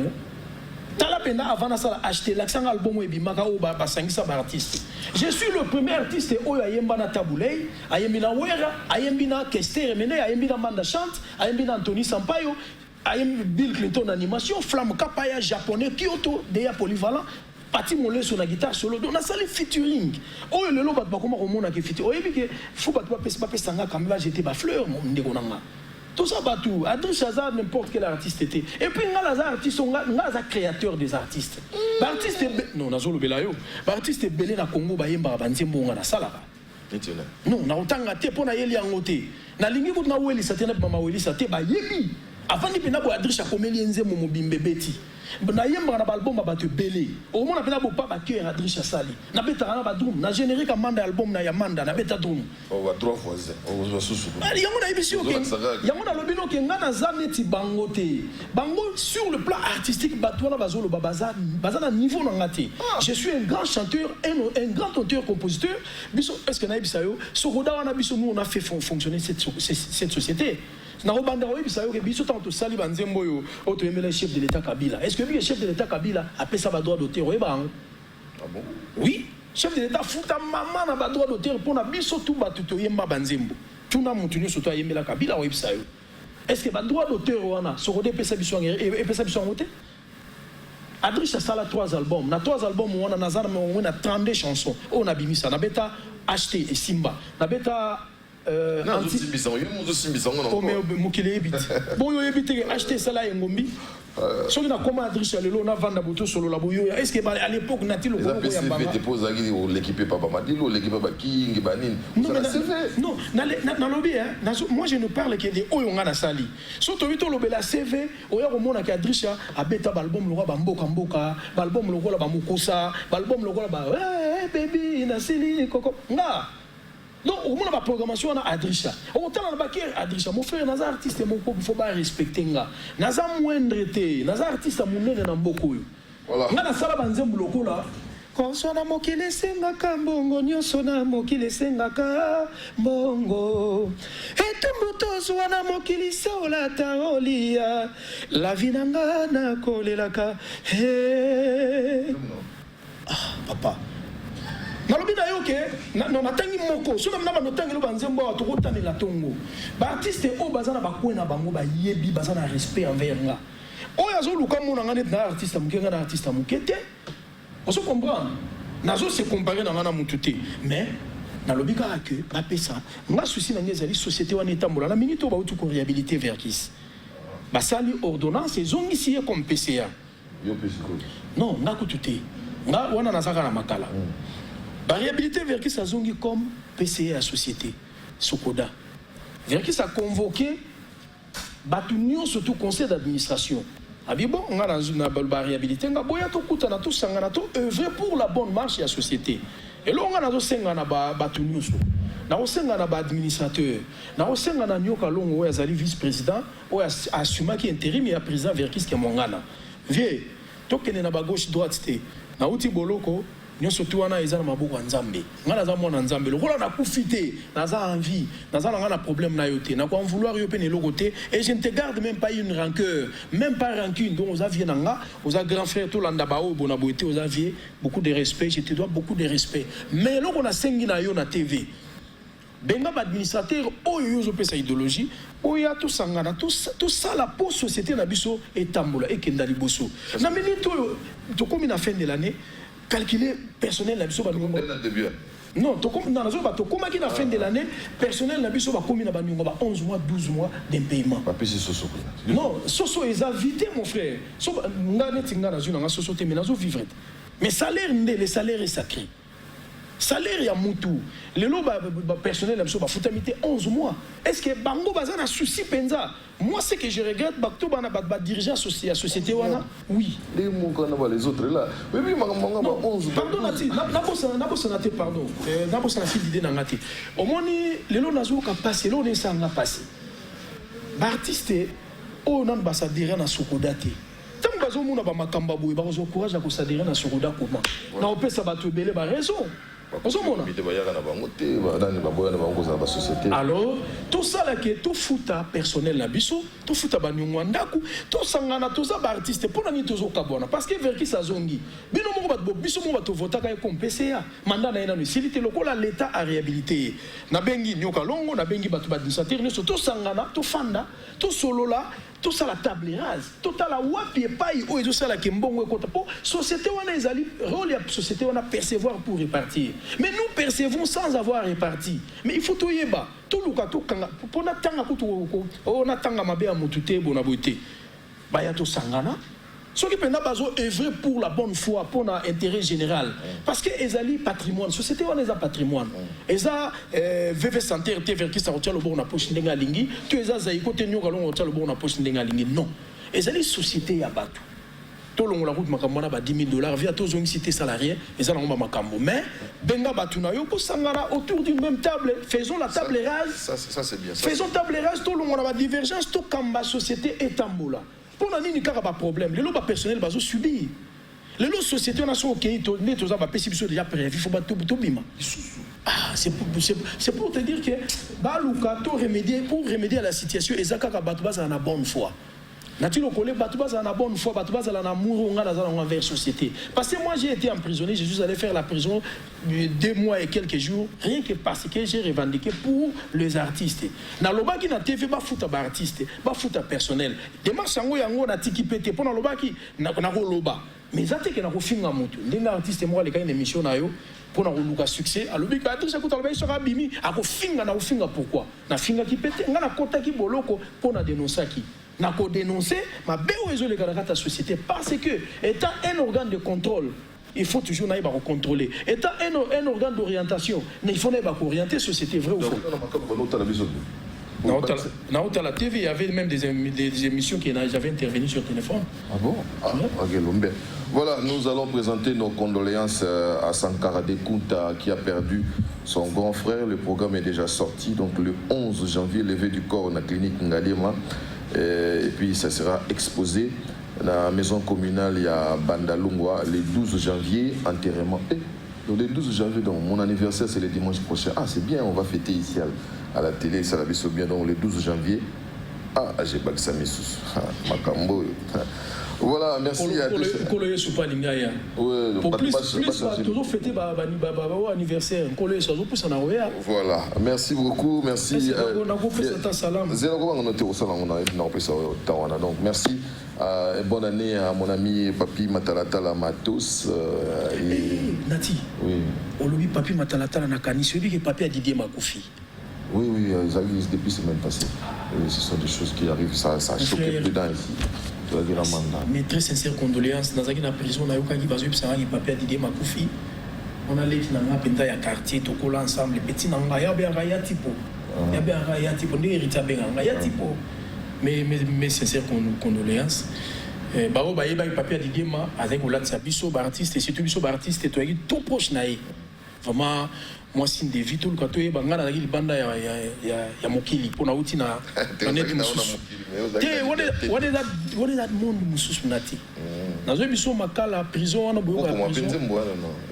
Talapenda avant ça acheter l'accent album et bimaka ou ba sangisa ba artiste. Je suis le premier artiste oyo ayemba na Taboulay, ayembi na Wera, ayembi na Kester Mene, ayembi na Manda Chante, ayembi na Anthony Sampaio, ayembi Bill Clinton animation, Flamme Kapaya japonais Kyoto, Deya polyvalent. Pati molé sur la guitare solo donc na sali featuring oh le lo bat ba comment remona ke featuring oyebi ke faut pas sanga kamela jeter ba fleur mon ndeko nanga. Tout ça va tout. Adrissa Hazard, n'importe quel artiste était. Et puis, on a des créateurs des artistes. L'artiste est... Non, on a zolo belayo. L'artiste est belé na Congo, bayemba, banzembo, on a salaba. Non, on a autant gâté pour na yeli angote. Na lingi kout na weli sa te na mama weli sa te ba yebi. Avant de pena bo Adrissa komeli nzembo mobimbe beti. Na yemba na album ba te belé. Au moins na pena bo pa ba cœur Adrissa Sali. Na beta na ba drum, na générique amanda album na Yamanda na beta drum. On va 3 fois. On va sous. Yango na émission ke. Yango na lobino ke ngana zaneti bangote. Bango sur le plan artistique batwana bazolo babaza bazana niveau na ngati. Je suis un grand chanteur, un grand auteur compositeur. Biso est-ce que na bisayo sokoda wana biso nous on a fait fonctionner cette société. Na robanda oyi bisayo ke biso tanto sali banzembo yo auto emela chef de l'état Kabila. Est-ce que le chef de l'état Kabila a payé sa droit d'auteur ou pas? Ah bon? Oui, chef de l'état futa maman na ba droit d'auteur pour na biso tout batuto yemba banzembo. Tout na mutunyo soto yemela Kabila oyi bisayo. Est-ce que ba droit d'auteur wana sokode pesa biso et pesa biso ngote? Adrissa Sala 3 albums. Na 3 albums wana nazana on a 32 chansons. On a bimisa na beta acheter et Simba. Na beta non, je mukile ebit. Bon yo ebite acheter Sala ngombi. Soki na comment Adrissa lelo na vanda boto solo la boyo. Est-ce que à l'époque natilo ko ya bamba. Dépose l'équipe papa Madilo, l'équipe papa King Banin. Non, na lobby hein. Moi je ne parle que de oyonga na sali. Surtout vito lobela CV, oya komona ka Adrissa abeta album lo ba mboka, album lo la ba mukosa, album lo ba baby na sili koko. Nga Donc, au moins, la programmation, on a Adrisha. Autant on a Adrisha. Mon frère, Naza artiste, mon il faut pas respecter. Naza moindre, Naza artiste, mon nez, n'a beaucoup. Voilà. On a la salle à bloco là. Konsona mokile sengaka mbongo nyonso na mokile sengaka mbongo etumbutozo wana mokili sola taolia la vinanga na kolelaka papa nalobi na yo ke natangi moko so na banotangi lo banzembo wa tokotanela tongo baartiste oyo baza na bakwe na bango bayebi baza na respect envers nga oyo azoluka mona nga neti na artiste moke nga na artiste moke te on se comprend. Nazo se comparer dans la moutouté. Mais, dans le bika que, ma pesa, ma souci dans les sociétés en état moula, la minute où on va réhabiliter Verkis. Bah, ça, l'ordonnance, ils ont ici comme PCA. Non, n'a que tout est. N'a, on a nazaka na makala. Bah, réhabiliter Verkis, ça zongi comme PCA à société. Sokoda. Verkis a convoqué, bah, tout l'union, surtout conseil d'administration. Abi bon, on a la réhabilité, on a boya to kutana to sangana to œuvrer pour la bonne marche de la société. Et là on a to sangana ba batunyuso. Na o sangana ba administrateur. Na o sangana nyoka longo ya zali vice-président o assuma ki intérim et président Verkis ki mongana. Vie, to kene na ba gauche droite té. Na uti boloko nyonso tu wana eza na maboko ya Nzambe. Ngana za mwana Nzambe. Lokola na kufite, naza envie, naza na problème na yote. Na ko en vouloir yo pe ne lokote et je ne te garde même pas une rancœur, même pas rancune. Donc aux aviez nanga, aux grand frère to landa bao bona boité aux aviez beaucoup de respect, je te dois beaucoup de respect. Mais loko na sengi na yo na TV. Benga ba administrateur oyo yo pesa idéologie, oya to sangana tout ça la pour société na biso etambola et kenda liboso. Na minute to comme na fin de l'année calculer personnel la biso ba non to comme dans la zone to comme qui na fin de l'année personnel la biso ba comme na ba 11 mois 12 mois d'impayement pas plus soso non soso ils a vité mon frère so ngane tinga na zone na soso te menazo vivre mais salaire le salaire est sacré salaire ya mutu lelo ba personnel la biso ba futamité 11 mois est-ce que bango baza na souci penza moi ce que je regrette bakto bana ba dirigeant société wana oui les mon kana les autres là oui manga 11 pardon nati na bossa nati pardon na bossa na fille d'idée na ngati au moni lelo nazo ka passer lelo ne sanga passer ba artiste o non ba s'adhérer na Sokoda te tant bazo mona ba makamba boye ba zo courage à s'adhérer na Sokoda comment na opesa ba to belé ba raison. Alors, tout ça là qui est tout fouta personnel la biso, tout fouta banyongwandaku, tout sangana tout ça artiste pour nani tozo kabona parce que Verkis azongi. Bino mo ba biso mo ba to vota ka comme PCA, mandat na ina no silité lokola l'état a réhabilité. Na bengi nyoka longo, na bengi batu ba administrateur, tout sangana, tout fanda, tout solo là. Tout ça la table rase, tout à la wapi et paille, où ils ont ça la kembongo et kota. Société on a les rôle la société on a percevoir pour répartir. Mais nous percevons sans avoir réparti. Mais il faut tout y bas. Tout le cas tout kanga pour na tanga kutu on a tanga mabe a mutute bona boité. Ba ya to sangana. Ceux qui peuvent œuvrer pour la bonne foi, pour l'intérêt général. Parce que ezali patrimoine, société on a patrimoine. Eza VV santé Verkis a retiré le bon na poche ndenga lingi, tu eza zaiko tenyo galon retiré le bon na poche ndenga lingi. Non. Ezali société ya batu. Tout le monde la route makambo na ba $10,000 via tous les cités salariés, eza na ngomba makambo. Mais benga batu na yo ko sangara autour d'une même table, faisons la table rase. Ça c'est bien. Faisons table rase, tout le monde a ba divergence, tout kamba société etambola. Pour nous, il n'y a pas de problème. Les lois personnels vont subir. Les lois sociétés sont OK. Les lois personnelles sont déjà prévues. Il faut pas tout bima. C'est pour te dire que pour remédier à la situation, les Zakaka Batouba sont en bonne foi. Naturellement, les Batouba sont en bonne foi. Batouba sont en amour envers la société. Parce que moi, j'ai été emprisonné. Je suis allé faire la prison 2 mois et quelques jours. Rien que parce que j'ai revendiqué pour les artistes. Dans le bas qui n'a TV, pas foutre à artiste, pas foutre à personnel. Des marches en haut, on a tiki pété. Pour le bas qui n'a pas le bas. Mais ça, c'est qu'on a fait un moto. Les artistes, moi, les gars, une émission, pour avoir succès, alors que l'artiste sera bimi, a finga pourquoi? Na finga qui pété, on a kota qui boloko pour na dénoncer qui. N'a qu'à dénoncer, ma béoiseau les gars de la société parce que étant un organe de contrôle, il faut toujours n'aille pas contrôler. Étant un organe d'orientation, il faut n'aille pas orienter la société, vrai ou faux? Dans la TV, il y avait même des émissions qui avaient intervenu sur le téléphone. Ah bon? Ah, ok, l'homme. Voilà, nous allons présenter nos condoléances à Sankara Dekunta qui a perdu son grand frère. Le programme est déjà sorti, donc le 11 janvier, levé du corps dans la clinique Ngalema. Et puis ça sera exposé dans la maison communale, il y a Bandalungwa, le 12 janvier, enterrement. Donc le 12 janvier, donc, mon anniversaire c'est le dimanche prochain. Ah c'est bien, on va fêter ici à la télé, ça l'a vu bien. Donc le 12 janvier, j'ai pas que ça m'essousse. Makambo. Voilà, merci à tous. Pour plus, toujours fêter anniversaire. Voilà, merci beaucoup, merci. Donc merci. Bonne année à mon ami Papi Matalatala Matos. Nati, oui. Papi Matalatala Nakani, celui qui est Papi à Didier Makoufi. Oui, ils arrivent depuis la semaine passée. Ce sont des choses qui arrivent, ça choque plus d'un ici. Mes très sincères condoléances. Dans la prison, on a eu un papier à Didier Makoufi. On a les gens à quartier, tout collé ensemble. Les petits n'ont pas de typo. Il y a bien un typo. On est hérité à typo. Mes sincères condoléances. Baro Baye papier à Didier Ma avec Olat Sabiso, artiste, et surtout Biso, artiste, et tout proche naï. Vraiment, moi, si je suis tout le temps, il y a Mokili pour la routine. What is that monde mususu nati? Nazo biso makala prison wana boyo ya prison.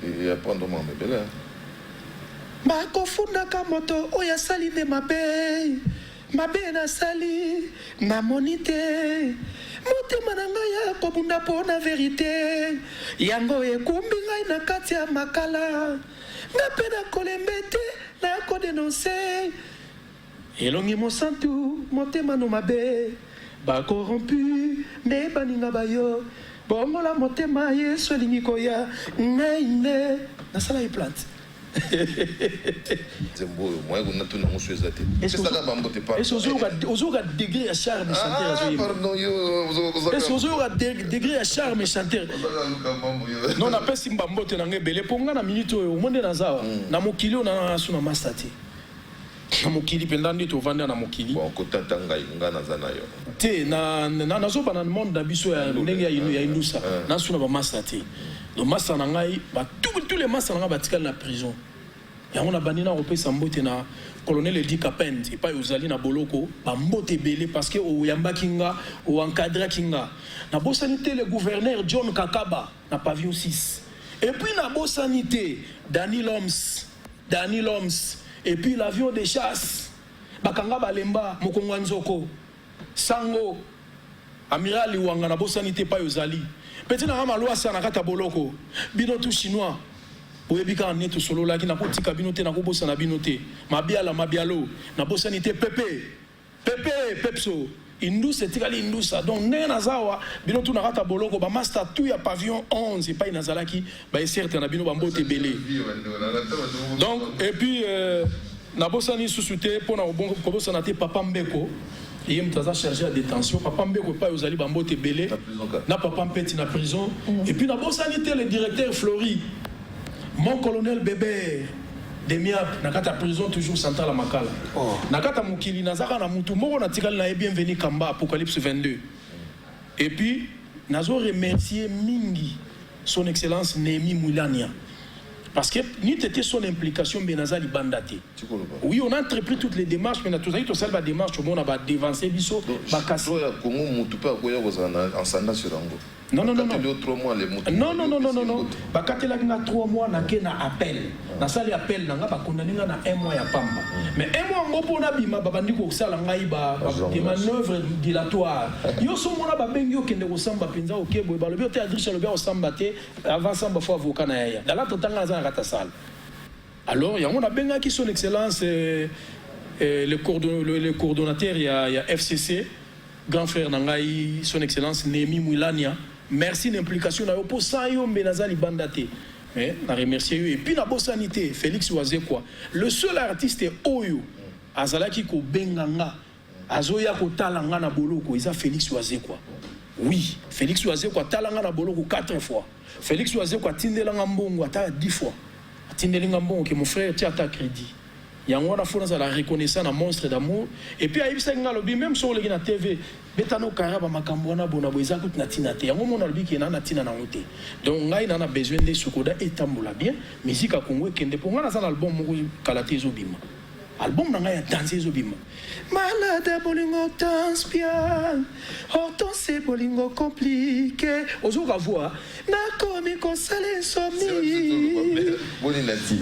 Il y a pas de moment bébé. Bakofunda ka moto oya sali de mabe na sali na monite. Motema na ngai ya kobunda po na verité. Yango ekumbi ngai na kati ya makala. Ngape na kolembete na kodenoncer. Elongi mosantu motema no mabe. Ba corrompu ne baninga bayo bongo la motema yesu elingi koya nene na sala e plante zembo moi on a tout na musu ezate est-ce que ça va mbote pas est-ce que ozoka degré à charme chanteur azoyi pardon yo est-ce que ozoka degré à charme chanteur non na pesi mbambote na ngebele ponga na minute oyo monde na zawa na mokili na suna mastati na mokili pendandi to vanda na mokili bon kotata ngai ngana za nayo te na zoba na monde na biso ya ndenge ya indusa na suna ba master te do master na ngai ba tous les masters na ngai batikala na prison ya on a banina opesa mbote na colonel Edi Kapend et pas uzali na boloko ba mbote belé parce que o yamba kinga o encadrer kinga na bosanité le gouverneur John Kakaba na pavillon 6 et puis na bosanité Daniel Holmes et puis l'avion de chasse bakanga balemba mokongo nzoko sango amiral wanga na bosanité pa yozali petit na malwa sana kata boloko bino tout chinois oyebika en neto solo la ki na kotika bino te na ko bosana bino te mabialo na bosanité pepso indus etikali indusa donc ne na zawa bino tout na kata boloko ba master tout ya pavillon 11 et pas inazalaki ba certain na bino ba mbote belé donc et puis na bosani susute pour na bon kobosana te papa mbeko il m'a chargé à détention papa mbeko pas aux ali ba mbote belé na papa mpeti na prison et puis na bosani te le directeur Flori mon colonel Bébé de Miap na kata prison toujours centrale à Makala na kata mukili na zaka na mutu moko na tikali na bienvenue Kamba Apocalypse 22 et puis nazo remercier mingi son excellence Némi Moulania parce que ni était son implication Benazali Bandate. Oui, on a entrepris toutes les démarches, mais tout ça, tout ça, la démarche, on a dévancé biso, bakasi. Non. Bakatela na 3 mois na kena appel. Na sali appel na nga ba condamné na 1 mois ya pamba. Mais 1 mois ngopo na bima babandi ko sala ngai ba des manœuvres dilatoires. Yo so mona ba bengi yo kende ko samba penza okebo ba lobi te adresse lobi o samba te avant samba fo avocat na ya. Dans la totanga za kata sala. Alors il y a on a benga qui son excellence le coordonnateur il y a FCC grand frère nangai son excellence Némi Moulania. Merci l'implication na pour ça yo Benazali Bandate. Mais na remercier et puis na bosanité Félix Wazekwa. Le seul artiste oyo azalaki ko benganga azoya ko talanga na boloko isa Félix Wazekwa. Oui, Félix Wazekwa talanga na boloko 4 fois. Félix Wazekwa tindelanga mbongo ata 10 fois. Tindelinga mbongo que mon frère tient à crédit. yango na fona la reconnaissance na monstre d'amour et puis ayebisa nga lobi même sur le na TV betano karaba makambo na bona boza kuti na tina te yango mona lobi ki na tina na ngote donc ngai na besoin de sukoda etambola bien musique a Congo kende pour nga na ça album moko kalate ezobima album na ngai ya danse ezobima malade bolingo danse bien horton c'est bolingo compliqué ozoka voix nakomi kosala insomnie boni nati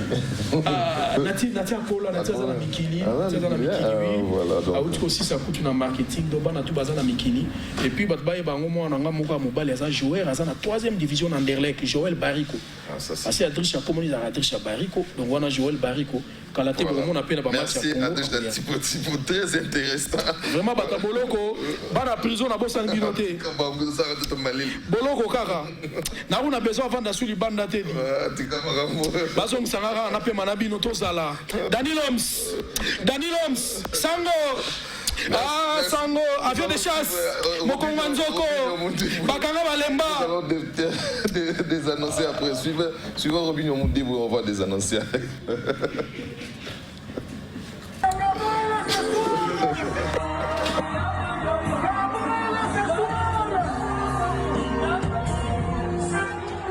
nati akola nati aza na mikili nati aza na mikili auti kosi sa kutu na marketing do bana tu baza na mikili et puis bato bayeba yango mwana nga moko ya mobali aza joueur aza na 3e division na Anderlecht Joël Barrico asi adriche ya komoni ezaka adriche ya Barrico donc wana Joël Barrico kalate bongo na pena ba match ya Congo merci Adriche très intéressant vraiment bata boloko bana prison na bosa ngino te boloko kaka na una besoin avant d'assurer banda te bazo msangara na pe manabino tozala Daniloms Sango Sango avion de chasse Mokongo Nzoko Bakanga Balemba. Nous allons des annoncer après. Suivant Robin Omoudibou, on va des annoncer.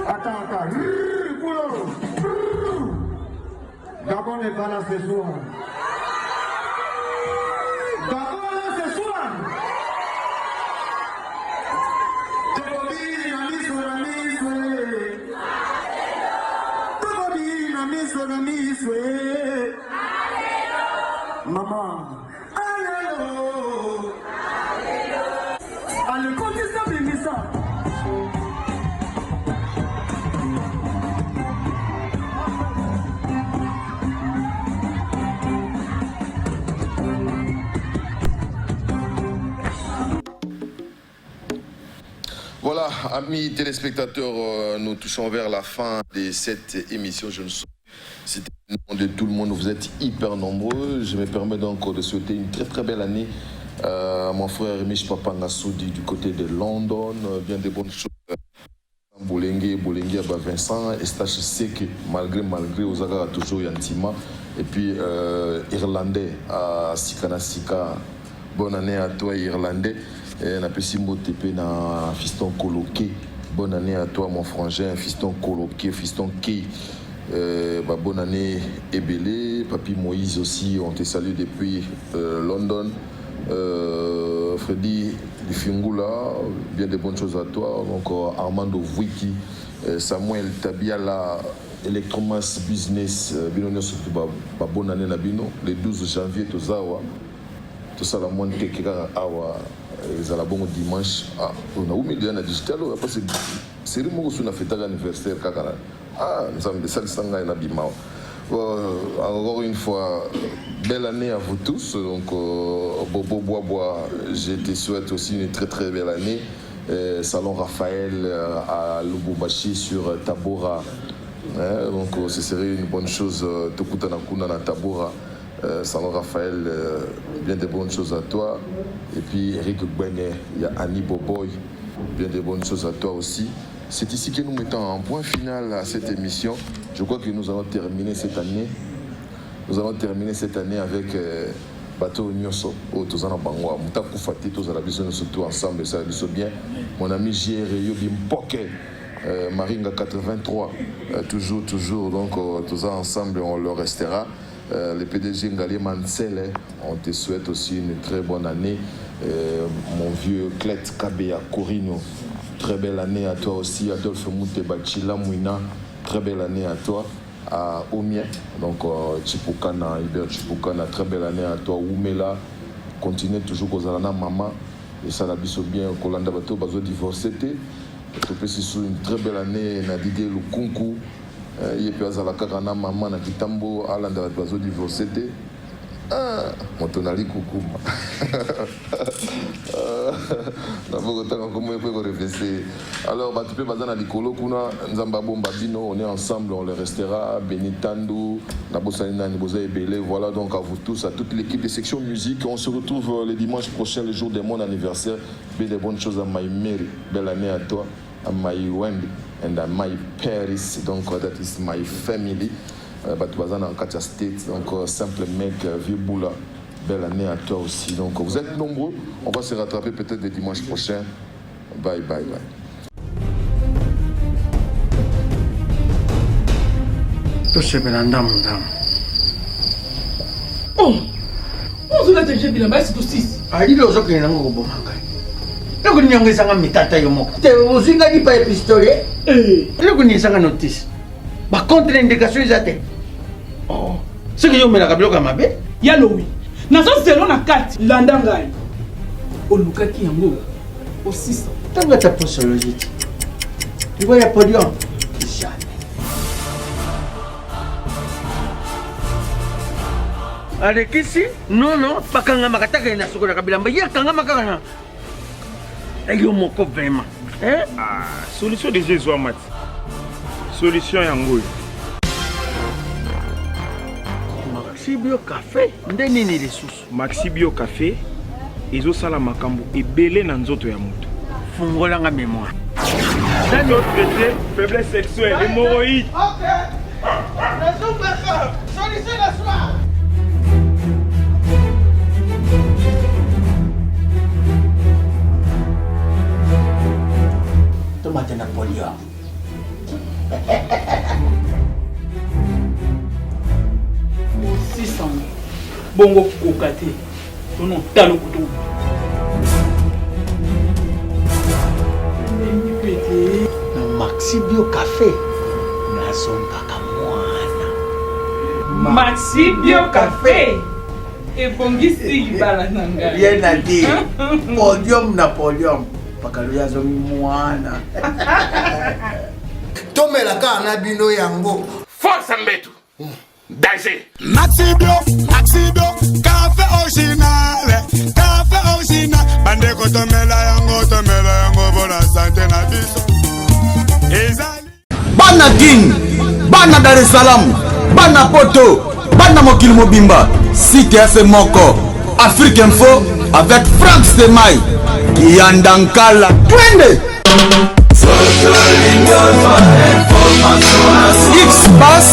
Attends. Gabon n'est pas là ce soir. Maman, alléluia. Allez, continue ça, bien ça. Voilà, amis téléspectateurs, nous touchons vers la fin de cette émission. Je ne sais c'était le nom de tout le monde, vous êtes hyper nombreux. Je me permets donc de souhaiter une très belle année à mon frère Mich Papanga Soudi du côté de London. Bien des bonnes choses. Bolengue à Vincent, Estache Seke, malgré Ozaga toujours Yantima. Et puis Irlandais à Sikana Sika. Bonne année à toi Irlandais. Et na Pessimbo TP na fiston coloqué. Bonne année à toi mon frangin, fiston coloqué, fiston Key. Bonne année Ebele, Papi Moïse aussi, on te salue depuis London. Freddy Dufingula, bien de bonnes choses à toi. Donc Armando Vouiki, Samuel Tabiala, Electromass Business, bonne année Nabino, le 12 janvier Tozawa, tout ça la moindre Kekira Awa, ils la bon dimanche. On a oublié de digital, parce que c'est le moment où on a fait l'anniversaire Kakara. Nous sommes des salles sanguines et Nabimao. Encore une fois, belle année à vous tous. Donc, Bobo Bois, je te souhaite aussi une très belle année. Salon Raphaël à Lubumbashi sur Tabora. Donc, ce serait une bonne chose. Tokutanakuna na Tabora. Salon Raphaël, bien de bonnes choses à toi. Et puis, Eric Gbené, il y a Annie Boboy, bien de bonnes choses à toi aussi. C'est ici que nous mettons un point final à cette émission. Je crois que nous allons terminer cette année. Nous allons terminer cette année avec Bateau Nyoso, au Tozana Bangwa, Moutakou Fati, Tozana Biso, surtout ensemble, ça va bien. Mon ami J.R. Yobim Poke, Maringa 83, toujours, donc tous ensemble, on le restera. Le PDG Ngali Mansele, on te souhaite aussi une très bonne année. Mon vieux Clet Kabea Corino, très belle année à toi aussi. Adolphe Moutebachila Mouina, très belle année à toi. À Omien, donc Chipukana, Hubert Chipukana, très belle année à toi. Oumela, continue toujours Kozalana Maman, et ça l'a biso bien, Kolanda Bato, Bazo divorcé. Une très belle année, Nadide Lukunku, Yepé Azalakana Maman, Nakitambo, Alanda Bazo divorcé. Mon tonali coucou. Alors, tu peux baser dans l'icolo, on est ensemble, on le restera. Benitando, Nabosanina, Nibosa et Belé. Voilà donc à vous tous, à toute l'équipe des sections musique. On se retrouve le dimanche prochain, le jour de mon anniversaire. Bien de bonnes choses à My Mary. Belle année à toi, à My Wendy and à My Paris. Donc, that is my family. Batouazana en Katia State, donc simple mec, vieux boula. Belle année à toi aussi. Donc vous êtes nombreux. On va se rattraper peut-être le dimanche prochain. Bye, bye, bye. Oh, on a déjà vu la base de 6. Ali lozo que n'a pas bon mangai. Le coup n'y a pas mitata yomo. Te uzinga di pa pistolet. Le coup n'y a pas notice. Ba contre-indication izate. Oh, ce que yo me la kabilo kama be. Yalo oui. Nazo zelo na kati landa ngai. Olukaki yango au 600. Tanga ta posologie. Tu vois ya podium. Avec ici, non, pas quand on m'a attaqué na soko na kabila mbaya quand on m'a kana. Ayo moko vraiment. Hein? Ah, solution de Jésus Mat. Solution yango. Maxi Bio Café, ndeni ni lisusu. Maxi Bio Café ezo sala makambo ebele na nzoto ya moto. Fungola nga mémoire. Dans notre traité, faiblesse sexuelle, hémorroïde. OK. Raison baka. Solution la soir. Tomate Napoléon. Au 600. Bongo kokate. Tono talo kutu. Maxi Bio Café. Nazonga kamwana. Maxi Bio Café. Et bongisi libala nanga. Rien à dire. Podium Napoléon. Pakaluya zomi mwana. Tomelaka na bino yango. Force Mbetu. Danger. Maxi Bio, café original, bande ko tomela yango bona santé na biso. Bana King, Bana Dar es Salaam, Bana Poto, Bana Mokil Mobimba, CTF Moko, Afrique Info avec Frank Stemai, Yandankala, Twende. X-Bass,